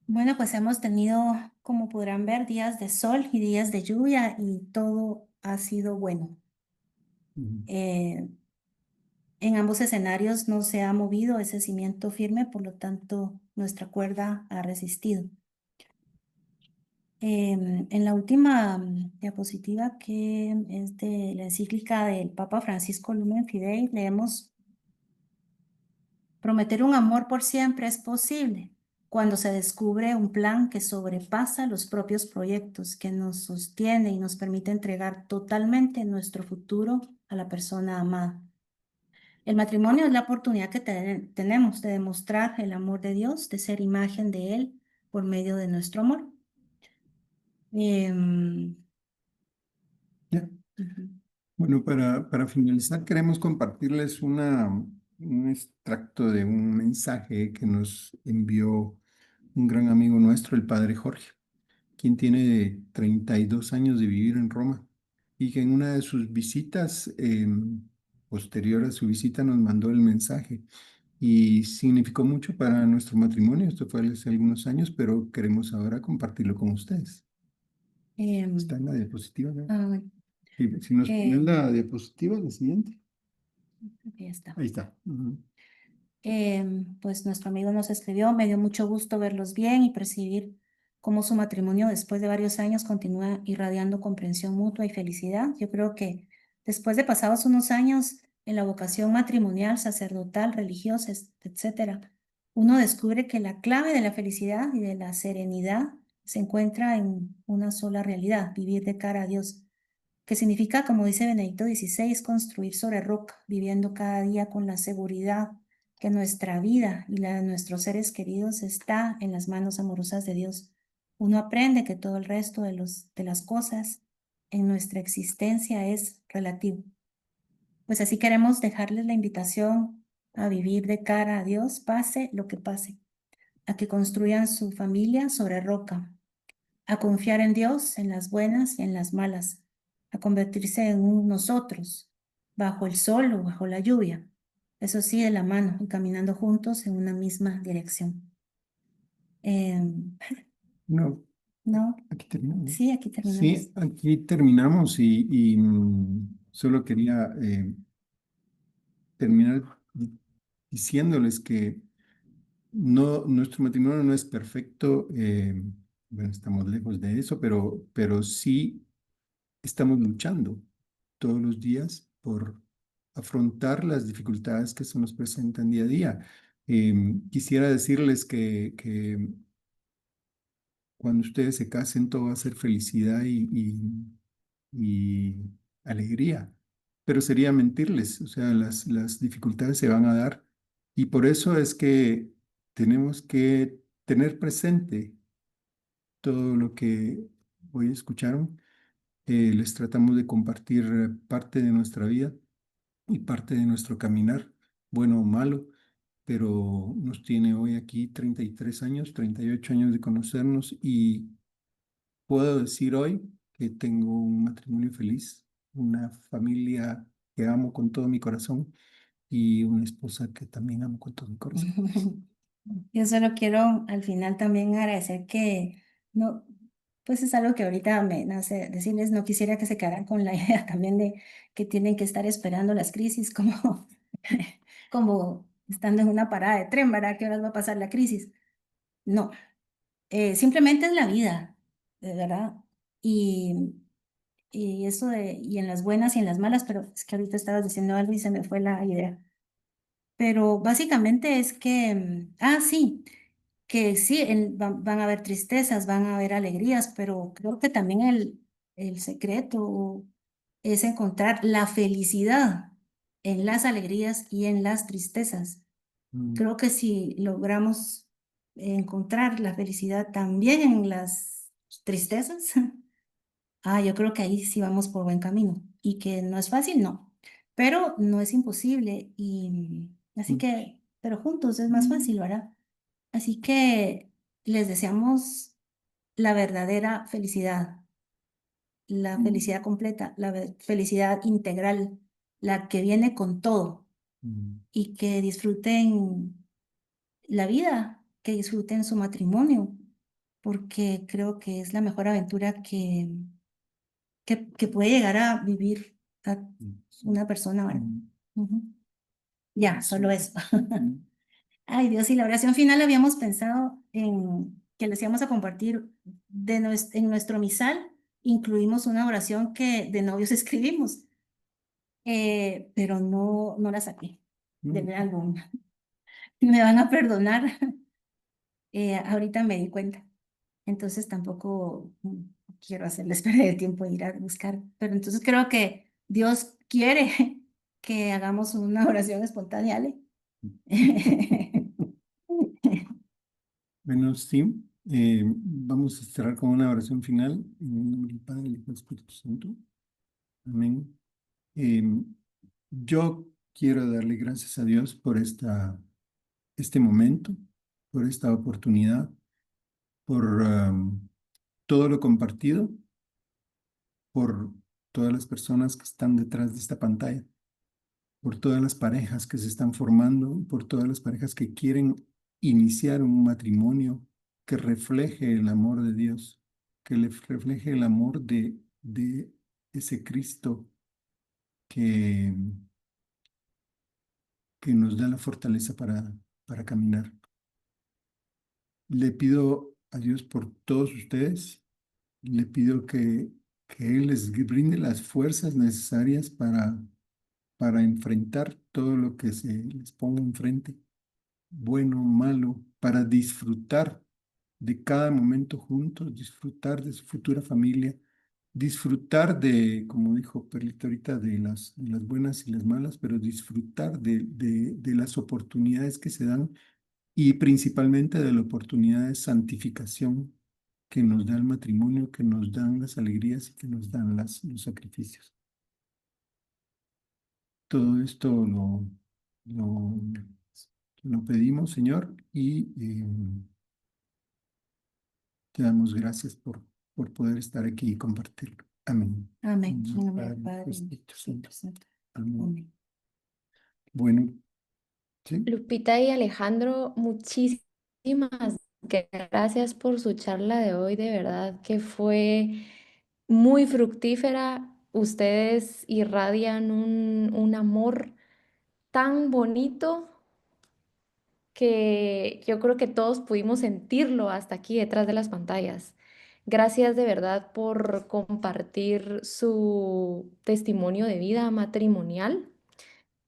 Bueno, pues hemos tenido, como podrán ver, días de sol y días de lluvia y todo ha sido bueno. Eh, en ambos escenarios no se ha movido ese cimiento firme, por lo tanto, nuestra cuerda ha resistido. En la última diapositiva, que es de la encíclica del Papa Francisco Lumen Fidei, leemos: prometer un amor por siempre es posible cuando se descubre un plan que sobrepasa los propios proyectos, que nos sostiene y nos permite entregar totalmente nuestro futuro a la persona amada. El matrimonio es la oportunidad que tenemos de demostrar el amor de Dios, de ser imagen de Él por medio de nuestro amor. Em, Ya. ujú. Bueno, para finalizar, queremos compartirles un extracto de un mensaje que nos envió un gran amigo nuestro, el padre Jorge, quien tiene 32 años de vivir en Roma y que en una de sus visitas, posterior a su visita, nos mandó el mensaje y significó mucho para nuestro matrimonio. Esto fue hace algunos años, pero queremos ahora compartirlo con ustedes. Em, Está en la diapositiva, ¿no? ah, Si nos ponen em, la diapositiva, la siguiente. Aquí está. Ahí está. Ujú. Pues nuestro amigo nos escribió: me dio mucho gusto verlos bien y percibir cómo su matrimonio después de varios años continúa irradiando comprensión mutua y felicidad. Yo creo que después de pasados unos años en la vocación matrimonial, sacerdotal, religiosa, etcétera, uno descubre que la clave de la felicidad y de la serenidad se encuentra en una sola realidad: vivir de cara a Dios, que significa, como dice Benedicto XVI, construir sobre roca, viviendo cada día con la seguridad que nuestra vida y la de nuestros seres queridos está en las manos amorosas de Dios. Uno aprende que todo el resto de las cosas en nuestra existencia es relativo. Pues así queremos dejarles la invitación a vivir de cara a Dios, pase lo que pase, a que construyan su familia sobre roca, a confiar en Dios en las buenas y en las malas, a convertirse en un nosotros, bajo el sol o bajo la lluvia, eso sí, de la mano y caminando juntos en una misma dirección. Em, No, ¿No? aquí terminamos. Sí, aquí terminamos. Sí, aquí terminamos y solo quería terminar diciéndoles que no, nuestro matrimonio no es perfecto, bueno, estamos lejos de eso, pero sí estamos luchando todos los días por afrontar las dificultades que se nos presentan día a día. Quisiera decirles que cuando ustedes se casen todo va a ser felicidad y alegría, pero sería mentirles, o sea, las dificultades se van a dar y por eso es que tenemos que tener presente todo lo que hoy escucharon. Les tratamos de compartir parte de nuestra vida y parte de nuestro caminar, bueno o malo, pero nos tiene hoy aquí 33 años, 38 años de conocernos y puedo decir hoy que tengo un matrimonio feliz, una familia que amo con todo mi corazón y una esposa que también amo con todo mi corazón. Yo solo quiero al final también agradecer que no, pues es algo que ahorita me nace decirles, no quisiera que se quedaran con la idea también de que tienen que estar esperando las crisis como, como estando en una parada de tren, ¿verdad? ¿Qué horas va a pasar la crisis? No, simplemente es la vida, de verdad. Y, y eso de, y en las buenas y en las malas, pero es que ahorita estabas diciendo algo y se me fue la idea. Pero básicamente es que, sí, que sí, van a haber tristezas, van a haber alegrías, pero creo que también el secreto es encontrar la felicidad en las alegrías y en las tristezas. Mm, Creo que si logramos encontrar la felicidad también en las tristezas, yo creo que ahí sí vamos por buen camino. Y que no es fácil, no, pero no es imposible. Y así mm, que, pero juntos es más fácil, ¿verdad? Así que les deseamos la verdadera felicidad, la felicidad completa, la felicidad integral, la que viene con todo mm, y que disfruten la vida, que disfruten su matrimonio, porque creo que es la mejor aventura que puede llegar a vivir a mm, una persona, ¿verdad? mm, Ujú. Ya, solo eso. mm, Ay, Dios, y la oración final habíamos pensado en que les íbamos a compartir en nuestro misal, incluimos una oración que de novios escribimos, pero no la saqué mm. del álbum. Me van a perdonar, ahorita me di cuenta. Entonces tampoco quiero hacerles perder el tiempo de ir a buscar, pero entonces creo que Dios quiere que hagamos una oración espontánea, ¿ale? Bueno, sí, vamos a cerrar con una oración final en el nombre del Padre, del Hijo y del Espíritu Santo. Amén. Em, yo quiero darle gracias a Dios por este momento, por esta oportunidad, por todo lo compartido, por todas las personas que están detrás de esta pantalla, por todas las parejas que se están formando, por todas las parejas que quieren iniciar un matrimonio que refleje el amor de Dios, que le refleje el amor de ese Cristo que, que nos da la fortaleza para caminar. Le pido a Dios por todos ustedes, le pido que Él les brinde las fuerzas necesarias para enfrentar todo lo que se les ponga enfrente, bueno, malo, para disfrutar de cada momento juntos, disfrutar de su futura familia, disfrutar de, como dijo Perlita ahorita, de las buenas y las malas, pero disfrutar de las oportunidades que se dan y principalmente de la oportunidad de santificación que nos da el matrimonio, que nos dan las alegrías y que nos dan los sacrificios. Todo esto lo, lo pedimos, Señor, y te damos gracias por poder estar aquí y compartirlo. Amén. Amén. En En el nombre del Padre, Hijo y Padre, y del Espíritu Santo. Espíritu Santo. Amén. Amén. Bueno, sí. Lupita y Alejandro, muchísimas gracias por su charla de hoy. De verdad que fue muy fructífera. Ustedes irradian un amor tan bonito que yo creo que todos pudimos sentirlo hasta aquí detrás de las pantallas. Gracias de verdad por compartir su testimonio de vida matrimonial.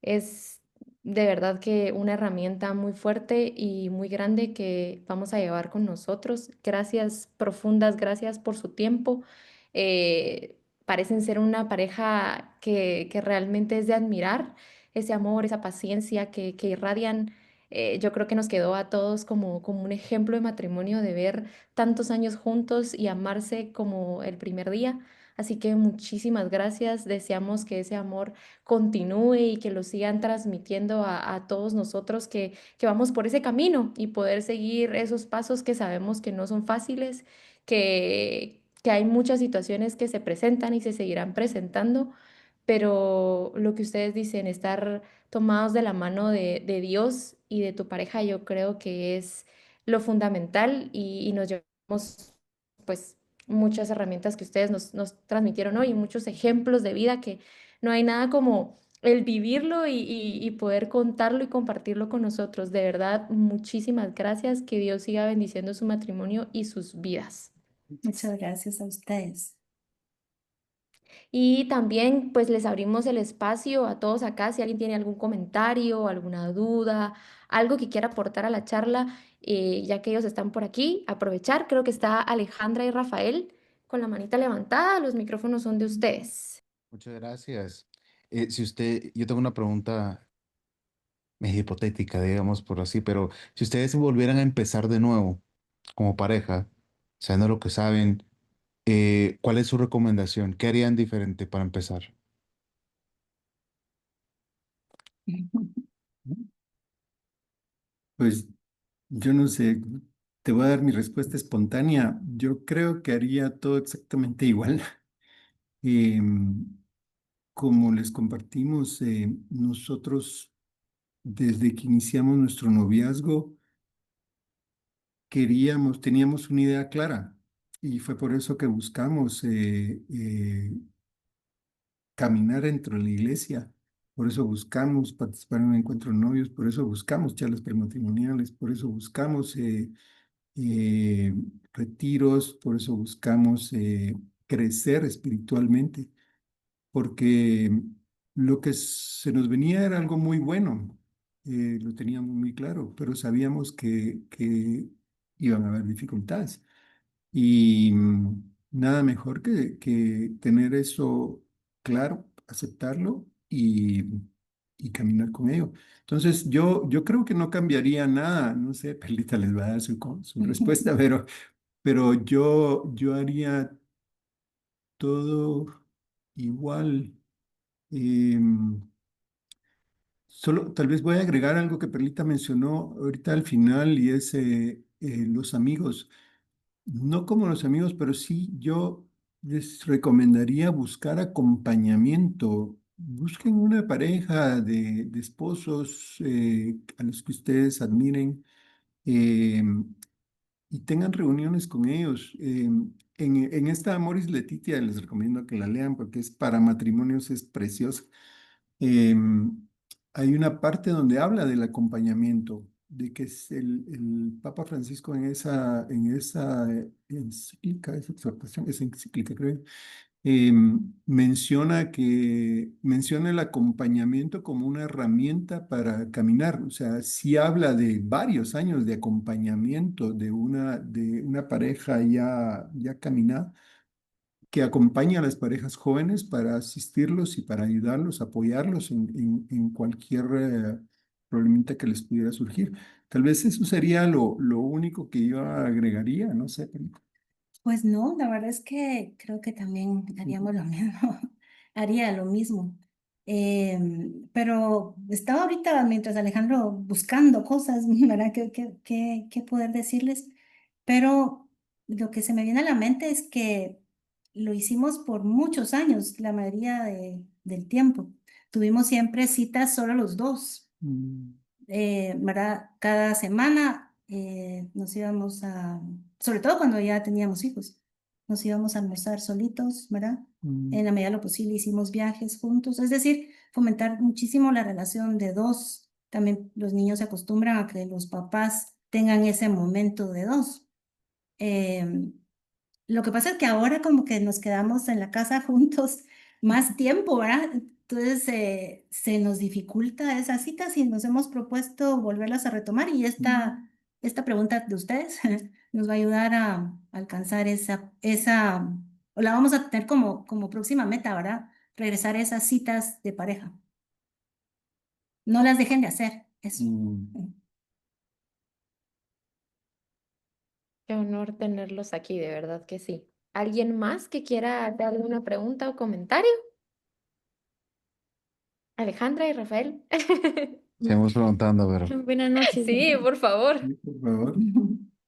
Es de verdad que una herramienta muy fuerte y muy grande que vamos a llevar con nosotros. Gracias profundas, gracias por su tiempo. Eh, Parecen ser una pareja que realmente es de admirar, ese amor, esa paciencia que irradian. Yo creo que nos quedó a todos como un ejemplo de matrimonio, de ver tantos años juntos y amarse como el primer día. Así que muchísimas gracias. Deseamos que ese amor continúe y que lo sigan transmitiendo a todos nosotros que vamos por ese camino y poder seguir esos pasos que sabemos que no son fáciles, que hay muchas situaciones que se presentan y se seguirán presentando, pero lo que ustedes dicen, estar tomados de la mano de Dios y de tu pareja, yo creo que es lo fundamental y nos llevamos pues muchas herramientas que ustedes nos transmitieron hoy y muchos ejemplos de vida que no hay nada como el vivirlo y poder contarlo y compartirlo con nosotros. De verdad, muchísimas gracias. Que Dios siga bendiciendo su matrimonio y sus vidas. Muchas gracias a ustedes. Y también pues les abrimos el espacio a todos acá, si alguien tiene algún comentario, alguna duda, algo que quiera aportar a la charla, ya que ellos están por aquí, aprovechar. Creo que está Alejandra y Rafael con la manita levantada, los micrófonos son de ustedes. Muchas gracias. Si usted, yo tengo una pregunta medio hipotética, digamos por así, pero si ustedes volvieran a empezar de nuevo como pareja, sabiendo lo que saben, ¿cuál es su recomendación? ¿Qué harían diferente para empezar? Pues yo no sé, te voy a dar mi respuesta espontánea. Yo creo que haría todo exactamente igual. Em, Como les compartimos, nosotros desde que iniciamos nuestro noviazgo teníamos una idea clara y fue por eso que buscamos caminar dentro de la iglesia, por eso buscamos participar en un encuentro de novios, por eso buscamos charlas prematrimoniales, por eso buscamos eh, retiros, por eso buscamos crecer espiritualmente, porque lo que se nos venía era algo muy bueno, lo teníamos muy claro, pero sabíamos que iban a haber dificultades. Y nada mejor que tener eso claro, aceptarlo y caminar con ello. Entonces, yo creo que no cambiaría nada. No sé, Perlita les va a dar su respuesta, pero yo haría todo igual. Em, Solo tal vez voy a agregar algo que Perlita mencionó ahorita al final y es los amigos. No como los amigos, pero sí yo les recomendaría buscar acompañamiento. Busquen una pareja de esposos a los que ustedes admiren eh, y tengan reuniones con ellos. En esta Amoris Letitia les recomiendo que la lean porque es para matrimonios, es preciosa. Em, Hay una parte donde habla del acompañamiento, de que es el Papa Francisco en esa encíclica, esa exhortación, esa encíclica, creo, menciona el acompañamiento como una herramienta para caminar. O sea, sí habla de varios años de acompañamiento de una pareja ya caminada que acompaña a las parejas jóvenes para asistirlos y para ayudarlos, apoyarlos en cualquier problemita que les pudiera surgir. Tal vez eso sería lo único que yo agregaría, no sé. Pues no, la verdad es que creo que también haríamos lo mismo, haría lo mismo. Pero estaba ahorita, mientras Alejandro, buscando cosas, ¿verdad? ¿Qué poder decirles? Pero lo que se me viene a la mente es que lo hicimos por muchos años, la mayoría del tiempo. Tuvimos siempre citas solo los dos, Mm, ¿verdad? Cada semana nos íbamos sobre todo cuando ya teníamos hijos, nos íbamos a almorzar solitos, ¿verdad? mm, En la medida de lo posible hicimos viajes juntos, es decir, fomentar muchísimo la relación de dos también los niños se acostumbran a que los papás tengan ese momento de dos. Em, lo que pasa es que ahora como que nos quedamos en la casa juntos más tiempo, ¿verdad? Entonces se nos dificulta esas citas y nos hemos propuesto volverlas a retomar y esta pregunta de ustedes nos va a ayudar a alcanzar o la vamos a tener como próxima meta, ¿verdad? Regresar a esas citas de pareja. No las dejen de hacer, eso. Qué honor tenerlos aquí, de verdad que sí. ¿Alguien más que quiera dar alguna pregunta o comentario? Alejandra y Rafael. Seguimos preguntando, pero Buenas noches. Sí, por favor. Sí, por favor.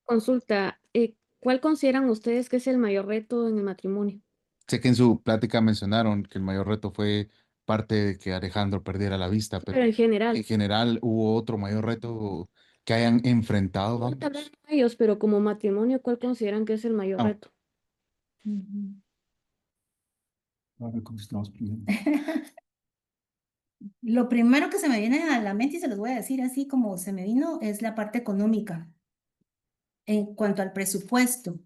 Consulta, ¿cuál consideran ustedes que es el mayor reto en el matrimonio? sé que en su plática mencionaron que el mayor reto fue parte de que Alejandro perdiera la vista, Pero pero en general, en general hubo otro mayor reto que hayan enfrentado, no tal vez vamos. no ellos, pero como matrimonio, ¿cuál consideran que es el mayor Ah, reto? Ujú. Ahora contestamos primero. Lo primero que se me viene a la mente, y se los voy a decir así como se me vino, es la parte económica. En cuanto al presupuesto,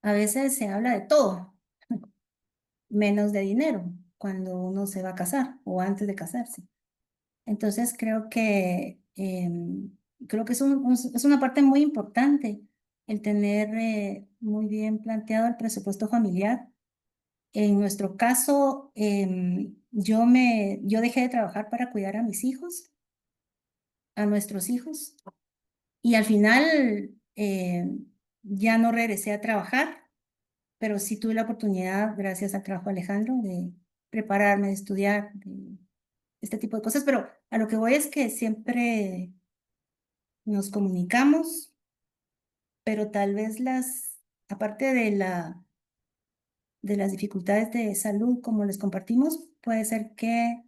a veces se habla de todo, menos de dinero, cuando uno se va a casar o antes de casarse. Entonces creo que es una parte muy importante el tener muy bien planteado el presupuesto familiar. En nuestro caso, yo dejé de trabajar para cuidar a mis hijos, a nuestros hijos, y al final ya no regresé a trabajar, pero sí tuve la oportunidad, gracias al trabajo de Alejandro, de prepararme, de estudiar, de este tipo de cosas, pero a lo que voy es que siempre nos comunicamos, pero tal vez aparte de las dificultades de salud, como les compartimos, puede ser que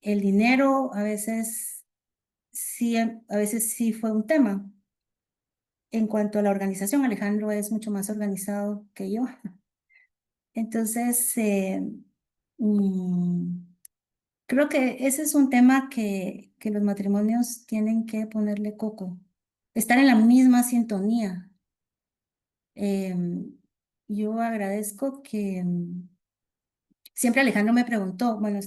el dinero a veces sí fue un tema. En cuanto a la organización, Alejandro es mucho más organizado que yo. Entonces, mm, creo que ese es un tema que los matrimonios tienen que ponerle coco, estar en la misma sintonía. Em, yo agradezco que siempre Alejandro me preguntó, bueno,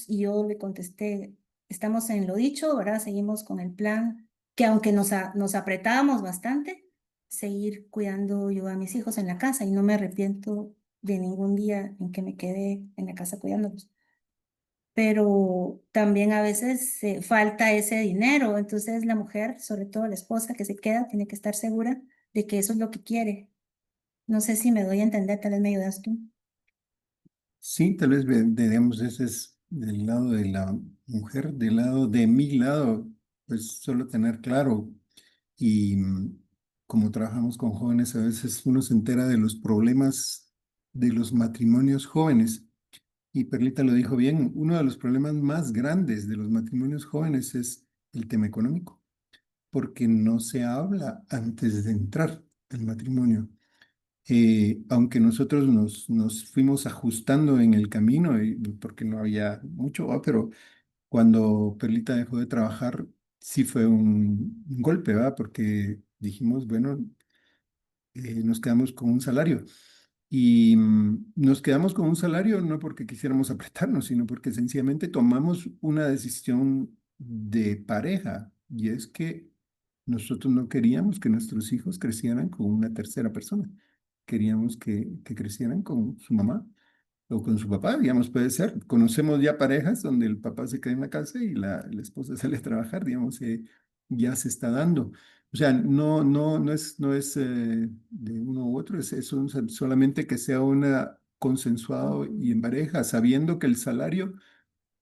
y yo le contesté, estamos en lo dicho, ¿verdad? Seguimos con el plan, que aunque nos apretábamos bastante, seguir cuidando yo a mis hijos en la casa y no me arrepiento de ningún día en que me quedé en la casa cuidándolos. Pero también a veces falta ese dinero, entonces la mujer, sobre todo la esposa que se queda, tiene que estar segura de que eso es lo que quiere. No sé si me doy a entender, tal vez me ayudas tú. Sí, tal vez digamos, ese es del lado de la mujer, del lado de mi lado, pues solo tener claro y como trabajamos con jóvenes, a veces uno se entera de los problemas de los matrimonios jóvenes. Y Perlita lo dijo bien, uno de los problemas más grandes de los matrimonios jóvenes es el tema económico, porque no se habla antes de entrar al matrimonio. Aunque nosotros nos fuimos ajustando en el camino, porque no había mucho, pero cuando Perlita dejó de trabajar, sí fue un golpe, ¿va? Porque dijimos, bueno, nos quedamos con un salario. Y nos quedamos con un salario no porque quisiéramos apretarnos, sino porque sencillamente tomamos una decisión de pareja. Y es que nosotros no queríamos que nuestros hijos crecieran con una tercera persona. Queríamos que crecieran con su mamá o con su papá, digamos, puede ser. Conocemos ya parejas donde el papá se queda en la casa y la esposa sale a trabajar, digamos, ya se está dando. O sea, no es de uno u otro, solamente que sea una consensuado y en pareja, sabiendo que el salario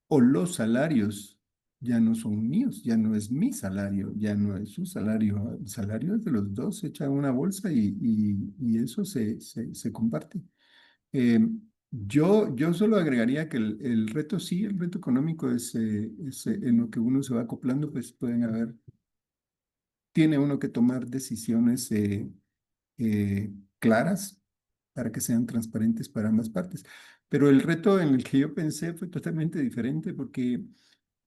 o los salarios ya no son míos, ya no es mi salario, ya no es su salario. El salario es de los dos, se echa en una bolsa y eso se comparte. Eh, yo solo agregaría que el reto sí, el reto económico es en lo que uno se va acoplando, pues tiene uno que tomar decisiones claras para que sean transparentes para ambas partes. Pero el reto en el que yo pensé fue totalmente diferente porque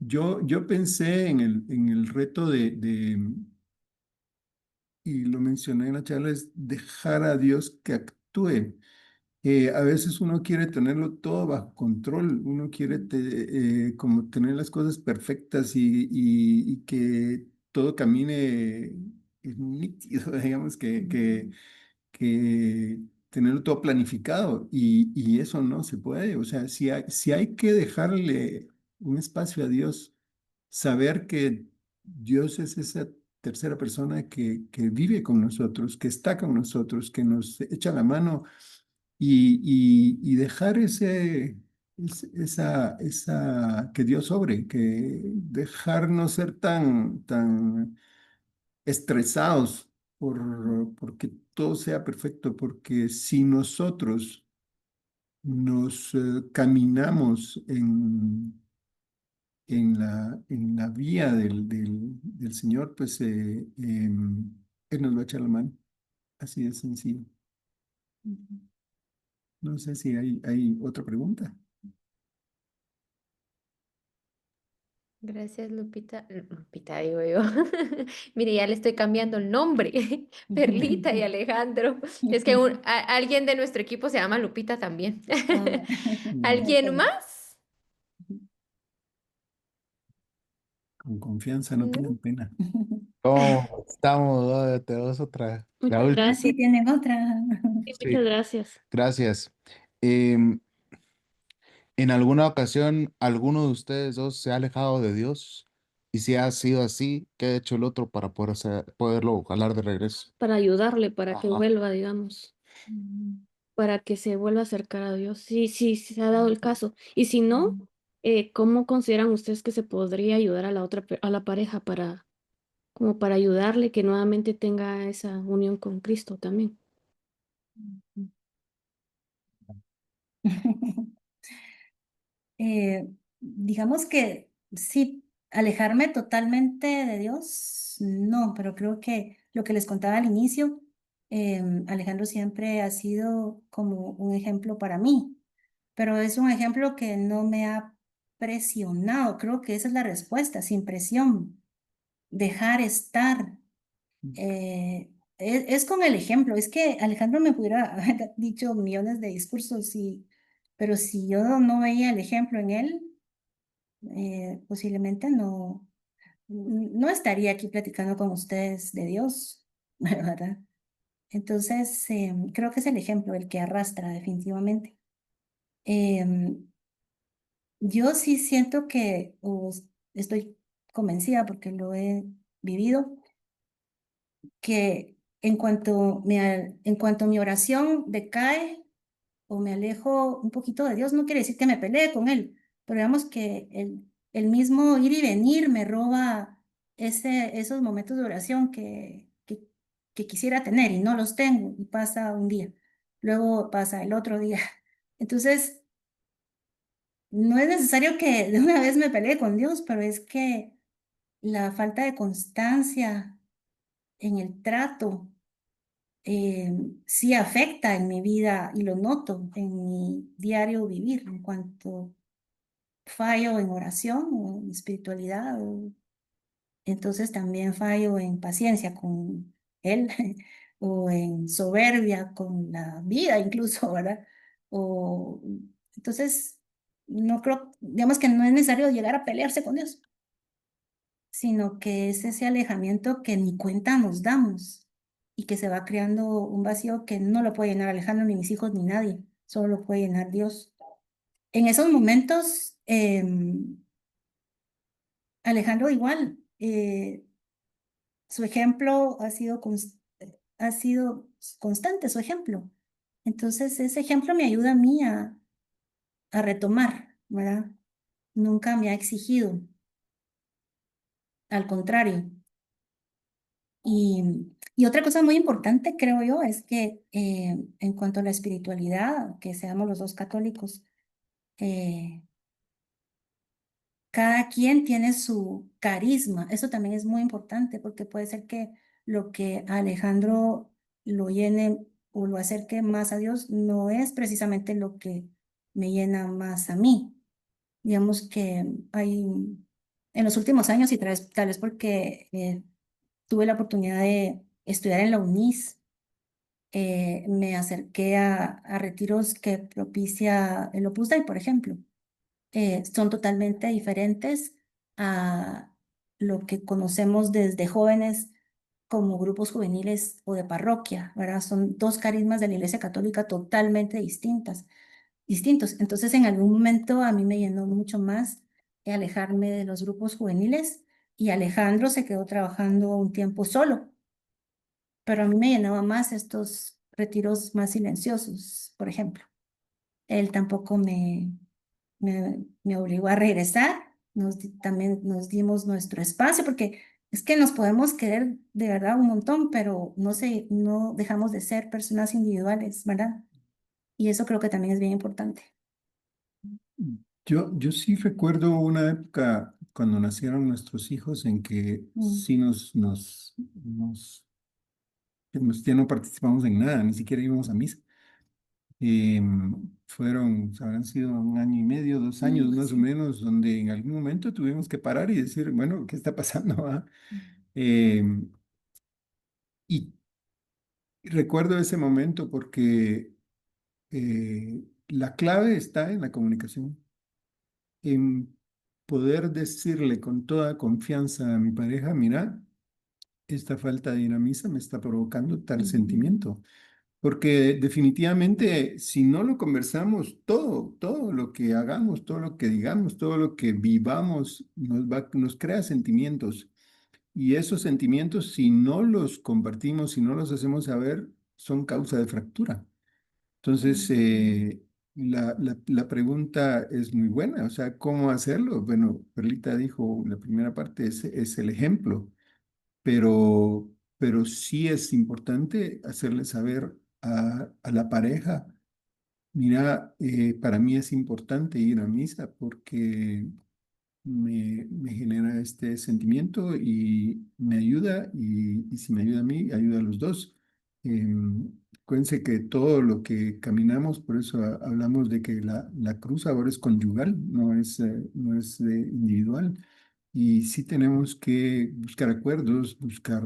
Yo pensé en el reto y lo mencioné en la charla, es dejar a Dios que actúe. A veces uno quiere tenerlo todo bajo control, uno quiere como tener las cosas perfectas y que todo camine nítido, digamos, que tenerlo todo planificado y eso no se puede. O sea, si hay que dejarle un espacio a Dios, saber que Dios es esa tercera persona que vive con nosotros, que está con nosotros, que nos echa la mano y dejar que Dios sobre, que dejar no ser tan estresados porque todo sea perfecto, porque si nosotros nos caminamos en la vía del Señor, pues Él nos va a echar la mano. Así de sencillo. No sé si hay otra pregunta. Gracias, Lupita. Lupita, digo yo. Mire, ya le estoy cambiando el nombre. Perlita y Alejandro. Es que alguien de nuestro equipo se llama Lupita también. Ah, ¿Alguien ok. más? Con confianza, no ¿No? tengan pena. ¿Cómo estamos? Tenemos otra. La Muchas última. gracias. Sí, tienen otra. Sí, Sí, muchas gracias. gracias. Em, ¿En alguna ocasión alguno de ustedes dos se ha alejado de Dios? Y si ha sido así, ¿qué ha hecho el otro para poderlo jalar de regreso? Para ayudarle, para que Ajá. vuelva, digamos, para que se vuelva a acercar a Dios. Sí, sí, sí se ha dado el caso. Y si no, ¿cómo consideran ustedes que se podría ayudar a la a la pareja como para ayudarle que nuevamente tenga esa unión con Cristo también? Digamos que sí, alejarme totalmente de Dios, no, pero creo que lo que les contaba al inicio, Alejandro siempre ha sido como un ejemplo para mí, pero es un ejemplo que no me ha presionado. Creo que esa es la respuesta, sin presión, dejar estar. Es con el ejemplo, es que Alejandro me pudiera haber dicho millones de discursos, pero si yo no veía el ejemplo en él, posiblemente no estaría aquí platicando con ustedes de Dios, ¿verdad? Entonces, creo que es el ejemplo el que arrastra definitivamente. Em, yo sí siento que, o estoy convencida porque lo he vivido, que en cuanto mi oración decae o me alejo un poquito de Dios, no quiere decir que me pelee con Él, pero digamos que el mismo ir y venir me roba esos momentos de oración que quisiera tener y no los tengo y pasa un día, luego pasa el otro día. Entonces, no es necesario que de una vez me pelee con Dios, pero es que la falta de constancia en el trato sí afecta en mi vida y lo noto en mi diario vivir en cuanto fallo en oración o en espiritualidad, entonces también fallo en paciencia con él o en soberbia con la vida incluso, ¿verdad? O, entonces, no creo, digamos que no es necesario llegar a pelearse con Dios, sino que es ese alejamiento que ni cuenta nos damos y que se va creando un vacío que no lo puede llenar Alejandro, ni mis hijos, ni nadie, solo lo puede llenar Dios. En esos momentos, Alejandro igual, su ejemplo ha sido constante, su ejemplo. Entonces, ese ejemplo me ayuda a mí a retomar, ¿verdad? Nunca me ha exigido, al contrario. Y otra cosa muy importante, creo yo, es que en cuanto a la espiritualidad, que seamos los dos católicos, eh, cada quien tiene su carisma. Eso también es muy importante porque puede ser que lo que a Alejandro lo llene o lo acerque más a Dios no es precisamente lo que me llena más a mí. Digamos que hay En los últimos años, y tal vez porque tuve la oportunidad de estudiar en la UNIS, me acerqué a retiros que propicia el Opus Dei, por ejemplo. Son totalmente diferentes a lo que conocemos desde jóvenes como grupos juveniles o de parroquia, ¿verdad? Son dos carismas de la Iglesia Católica totalmente distintos. Entonces, en algún momento a mí me llenó mucho más alejarme de los grupos juveniles y Alejandro se quedó trabajando un tiempo solo, pero a mí me llenaba más estos retiros más silenciosos, por ejemplo. Él tampoco me obligó a regresar, también nos dimos nuestro espacio, porque es que nos podemos querer de verdad un montón, pero no dejamos de ser personas individuales, ¿verdad? Y eso creo que también es bien importante. Yo sí recuerdo una época cuando nacieron nuestros hijos en que Mm, sí ya no participamos en nada, ni siquiera íbamos a misa. Habrán sido 1 año y medio, 2 años más o sí. menos, donde en algún momento tuvimos que parar y decir, bueno, ¿qué está pasando? ¿Ah? Em, y recuerdo ese momento porque la clave está en la comunicación, en poder decirle con toda confianza a mi pareja, mira, esta falta de dinamismo me está provocando tal Ujú, sentimiento. Porque definitivamente, si no lo conversamos, todo lo que hagamos, todo lo que digamos, todo lo que vivamos, nos crea sentimientos. Y esos sentimientos, si no los compartimos, si no los hacemos saber, son causa de fractura. Entonces, la pregunta es muy buena, o sea, ¿cómo hacerlo? Bueno, Perlita dijo, la primera parte es el ejemplo, pero, pero sí es importante hacerle saber a la pareja, mira, para mí es importante ir a misa porque me genera este sentimiento y me ayuda y si me ayuda a mí, ayuda a los dos. Acuérdense que todo lo que caminamos, por eso hablamos de que la cruz ahora es conyugal, no es individual. Y sí tenemos que buscar acuerdos, buscar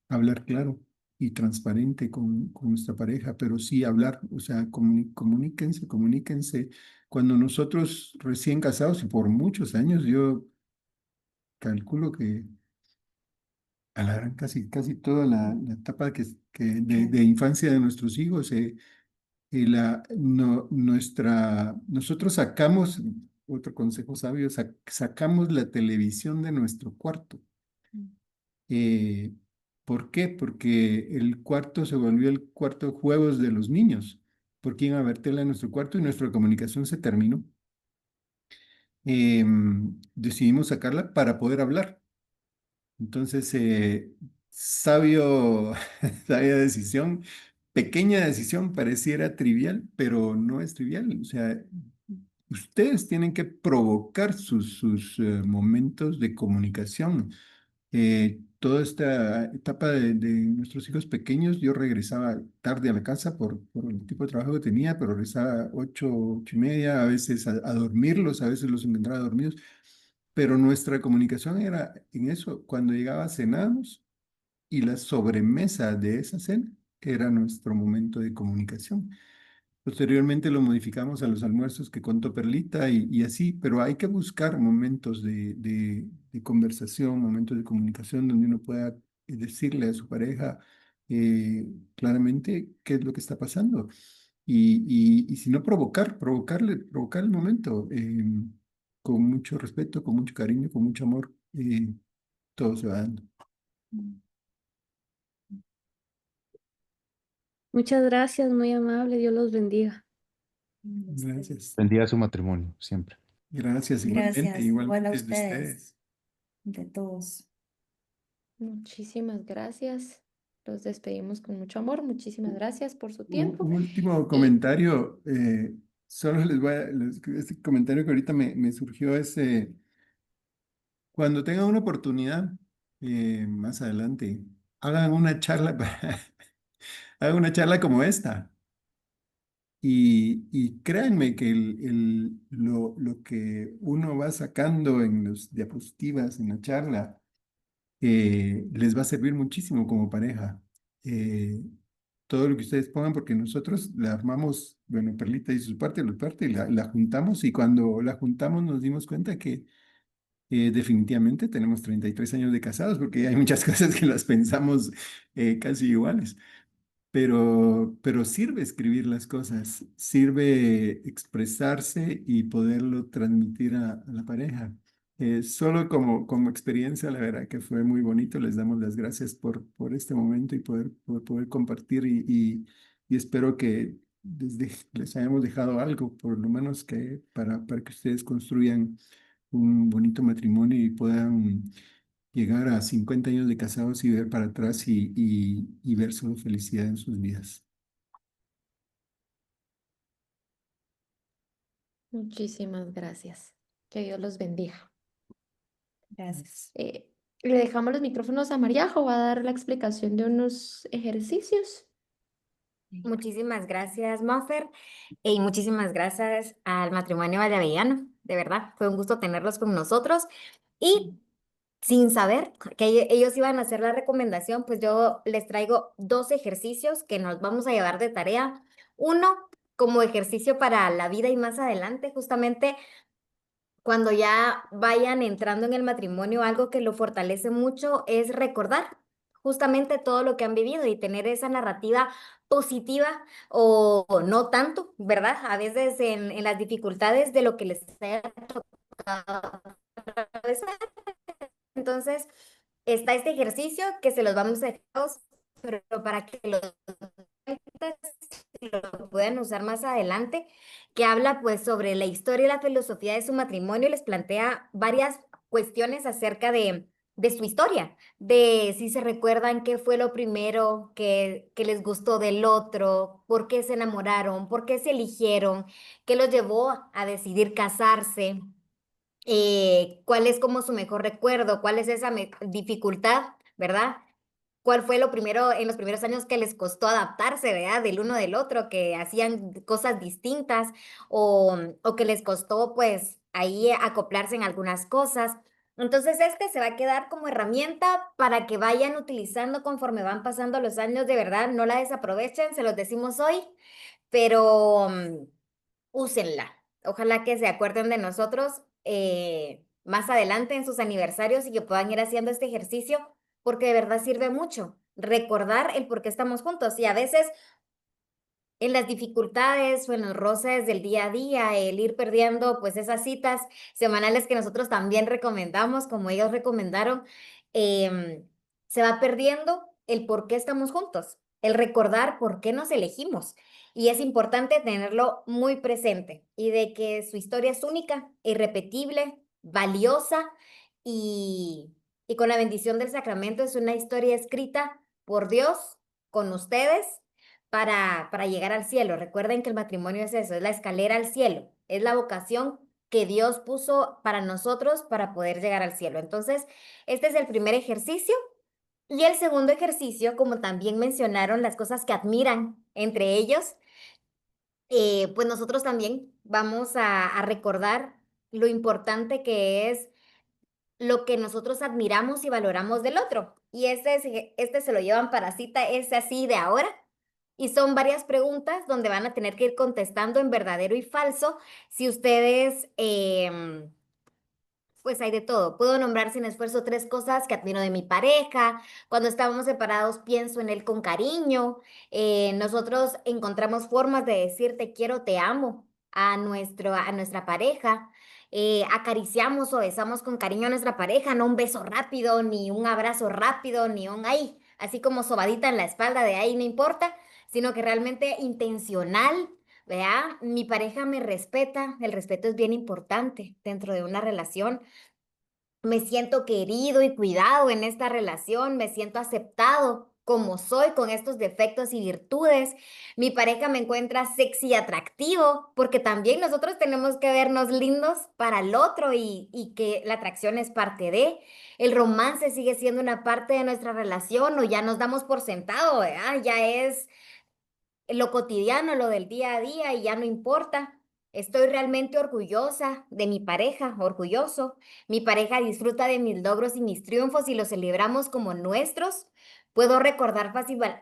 hablar claro y transparente con nuestra pareja, pero sí hablar, o sea, comuníquense. Cuando nosotros recién casados y por muchos años, yo calculo que a la gran casi toda la etapa de infancia de nuestros hijos, nosotros sacamos, otro consejo sabio, sacamos la televisión de nuestro cuarto. Eh, ¿Por qué? Porque el cuarto se volvió el cuarto de juegos de los niños. Porque iban a ver tele en nuestro cuarto y nuestra comunicación se terminó. Decidimos sacarla para poder hablar. Entonces, sabio, sabia decisión, pequeña decisión, pareciera trivial, pero no es trivial. O sea, ustedes tienen que provocar sus momentos de comunicación. Toda esta etapa de nuestros hijos pequeños, yo regresaba tarde a la casa por el tipo de trabajo que tenía, pero regresaba 8, 8:30, a veces a dormirlos, a veces los encontraba dormidos, pero nuestra comunicación era en eso. Cuando llegaba, cenábamos y la sobremesa de esa cena era nuestro momento de comunicación. Posteriormente lo modificamos a los almuerzos que contó Perlita y así, pero hay que buscar momentos de conversación, momentos de comunicación donde uno pueda decirle a su pareja claramente qué es lo que está pasando. Y si no provocar el momento con mucho respeto, con mucho cariño, con mucho amor, todo se va dando. Muchas gracias, muy amable, Dios los bendiga. Gracias. Bendiga su matrimonio, siempre. Gracias, igualmente, Gracias, igual a igualmente de ustedes, ustedes. de todos. Muchísimas gracias. Los despedimos con mucho amor. Muchísimas gracias por su tiempo. Un último Y comentario, solo este comentario que ahorita me surgió es, cuando tengan una oportunidad más adelante, hagan una charla, hagan una charla como esta, Y créanme que lo que uno va sacando en las diapositivas, en la charla, les va a servir muchísimo como pareja. Eh, Todo lo que ustedes pongan, porque nosotros la armamos, bueno, Perlita hizo su parte, la parte, y la juntamos, y cuando la juntamos nos dimos cuenta que definitivamente tenemos 33 años de casados, porque hay muchas cosas que las pensamos casi iguales. Pero sirve escribir las cosas, sirve expresarse y poderlo transmitir a la pareja. Solo como experiencia, la verdad que fue muy bonito. Les damos las gracias por este momento y poder compartir y espero que les hayamos dejado algo, por lo menos que para que ustedes construyan un bonito matrimonio y puedan llegar a 50 años de casados y ver para atrás y ver solo felicidad en sus vidas. Muchísimas gracias. Que Dios los bendiga. Gracias. Le dejamos los micrófonos a Mariajo, va a dar la explicación de unos ejercicios. Muchísimas gracias, Maffer, y muchísimas gracias al matrimonio Vallavellano. De verdad, fue un gusto tenerlos con nosotros. Y sin saber que ellos iban a hacer la recomendación, pues yo les traigo 2 ejercicios que nos vamos a llevar de tarea. Uno, como ejercicio para la vida y más adelante, justamente cuando ya vayan entrando en el matrimonio, algo que lo fortalece mucho es recordar justamente todo lo que han vivido y tener esa narrativa positiva o no tanto, ¿verdad? A veces en las dificultades de lo que les haya tocado atravesar. Entonces, está este ejercicio que se los vamos a dejar, pero para que lo puedan usar más adelante, que habla pues sobre la historia y la filosofía de su matrimonio y les plantea varias cuestiones acerca de su historia, de si se recuerdan qué fue lo primero que les gustó del otro, por qué se enamoraron, por qué se eligieron, qué los llevó a decidir casarse, cuál es como su mejor recuerdo, cuál es esa dificultad, ¿verdad? ¿Cuál fue lo primero en los primeros años que les costó adaptarse, ¿verdad? Del uno del otro, que hacían cosas distintas o que les costó pues ahí acoplarse en algunas cosas. Entonces este se va a quedar como herramienta para que vayan utilizando conforme van pasando los años, de verdad, no la desaprovechen, se los decimos hoy, pero úsenla. Ojalá que se acuerden de nosotros más adelante en sus aniversarios y que puedan ir haciendo este ejercicio porque de verdad sirve mucho recordar el por qué estamos juntos y a veces en las dificultades o en los roces del día a día, el ir perdiendo pues esas citas semanales que nosotros también recomendamos, como ellos recomendaron, em, se va perdiendo el por qué estamos juntos, el recordar por qué nos elegimos. Y es importante tenerlo muy presente y de que su historia es única, irrepetible, valiosa y con la bendición del sacramento es una historia escrita por Dios con ustedes para llegar al cielo. Recuerden que el matrimonio es eso, es la escalera al cielo, es la vocación que Dios puso para nosotros para poder llegar al cielo. Entonces, este es el primer ejercicio. Y el segundo ejercicio, como también mencionaron las cosas que admiran entre ellos, pues nosotros también vamos a recordar lo importante que es lo que nosotros admiramos y valoramos del otro. Y este se lo llevan para cita, es así de ahora. Y son varias preguntas donde van a tener que ir contestando en verdadero y falso. Si ustedes, pues hay de todo. Puedo nombrar sin esfuerzo 3 cosas que admiro de mi pareja. Cuando estábamos separados, pienso en él con cariño. Nosotros encontramos formas de decir te quiero, te amo a nuestra pareja. Acariciamos o besamos con cariño a nuestra pareja, no un beso rápido, ni un abrazo rápido, ni un ahí, así como sobadita en la espalda de ahí, no importa, sino que realmente intencional. Vea, mi pareja me respeta, el respeto es bien importante dentro de una relación. Me siento querido y cuidado en esta relación, me siento aceptado como soy con estos defectos y virtudes. Mi pareja me encuentra sexy y atractivo, porque también nosotros tenemos que vernos lindos para el otro y que la atracción es parte de. El romance sigue siendo una parte de nuestra relación o ya nos damos por sentado, ¿verdad? Ya es lo cotidiano, lo del día a día y ya no importa. Estoy realmente orgullosa de mi pareja, orgulloso. Mi pareja disfruta de mis logros y mis triunfos y los celebramos como nuestros. Puedo recordar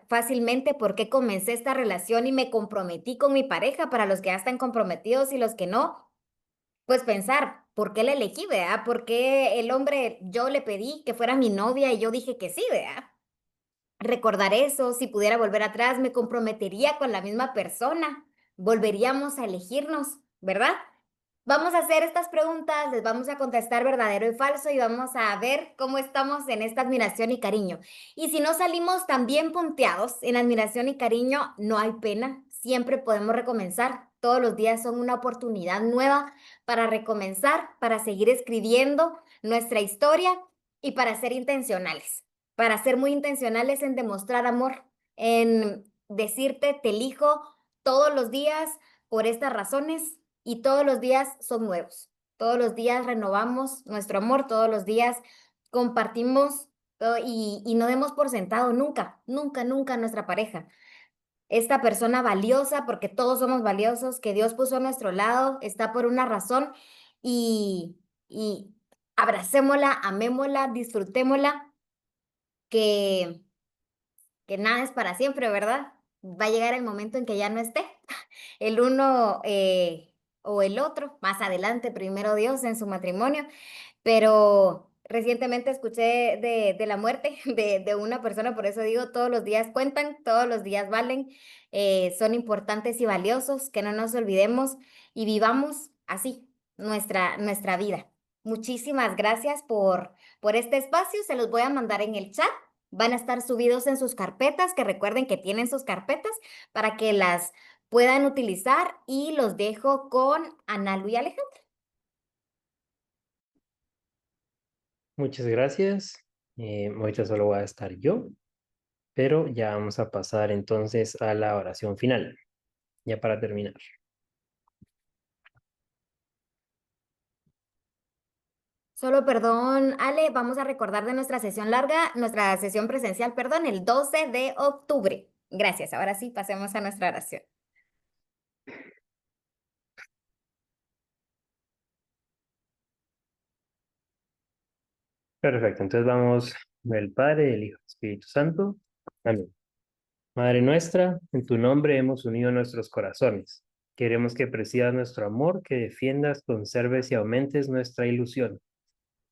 fácilmente por qué comencé esta relación y me comprometí con mi pareja. Para los que ya están comprometidos y los que no, pues pensar, ¿por qué le elegí, vea? ¿Por qué el hombre, yo le pedí que fuera mi novia y yo dije que sí, vea? Recordar eso, si pudiera volver atrás, me comprometería con la misma persona, volveríamos a elegirnos, ¿verdad? Vamos a hacer estas preguntas, les vamos a contestar verdadero y falso y vamos a ver cómo estamos en esta admiración y cariño. Y si no salimos tan bien punteados en admiración y cariño, no hay pena, siempre podemos recomenzar. Todos los días son una oportunidad nueva para recomenzar, para seguir escribiendo nuestra historia y para ser intencionales, para ser muy intencionales en demostrar amor, en decirte, te elijo todos los días por estas razones y todos los días son nuevos. Todos los días renovamos nuestro amor, todos los días compartimos y no demos por sentado nunca, nunca, nunca a nuestra pareja. Esta persona valiosa, porque todos somos valiosos, que Dios puso a nuestro lado, está por una razón y abracémosla, amémosla, disfrutémosla, que, que nada es para siempre, ¿verdad? Va a llegar el momento en que ya no esté el uno o el otro, más adelante, primero Dios en su matrimonio, pero recientemente escuché de la muerte de una persona, por eso digo, todos los días cuentan, todos los días valen, son importantes y valiosos, que no nos olvidemos y vivamos así nuestra vida. Muchísimas gracias por este espacio, se los voy a mandar en el chat. Van a estar subidos en sus carpetas, que recuerden que tienen sus carpetas para que las puedan utilizar y los dejo con Analu y Alejandro. Muchas gracias. Ahorita solo voy a estar yo, pero ya vamos a pasar entonces a la oración final, ya para terminar. Solo perdón, Ale, vamos a recordar de nuestra sesión larga, nuestra sesión presencial, perdón, el 12 de octubre. Gracias. Ahora sí, pasemos a nuestra oración. Perfecto, entonces vamos del Padre, del Hijo, del Espíritu Santo. Amén. Madre nuestra, en tu nombre hemos unido nuestros corazones. Queremos que presidas nuestro amor, que defiendas, conserves y aumentes nuestra ilusión.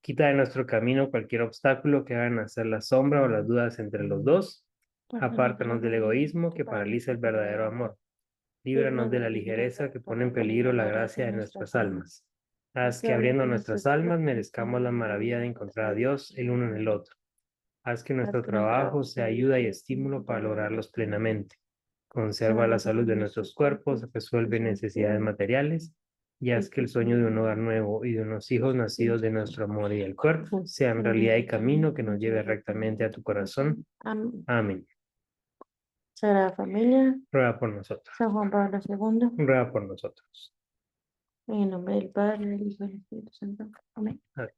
Quita de nuestro camino cualquier obstáculo que haga nacer la sombra o las dudas entre los dos. Apártanos del egoísmo que paraliza el verdadero amor. Líbranos de la ligereza que pone en peligro la gracia de nuestras almas. Haz que abriendo nuestras almas merezcamos la maravilla de encontrar a Dios el uno en el otro. Haz que nuestro trabajo sea ayuda y estímulo para lograrlos plenamente. Conserva la salud de nuestros cuerpos, resuelve necesidades materiales y haz que el sueño de un hogar nuevo y de unos hijos nacidos de nuestro amor y del cuerpo sean realidad y camino que nos lleve rectamente a tu corazón. Amén. Amén. Sagrada Familia, Ruega por nosotros. San Juan Pablo II, Ruega por nosotros. en el nombre del Padre, del Hijo y del Espíritu Santo. Amén. Amén.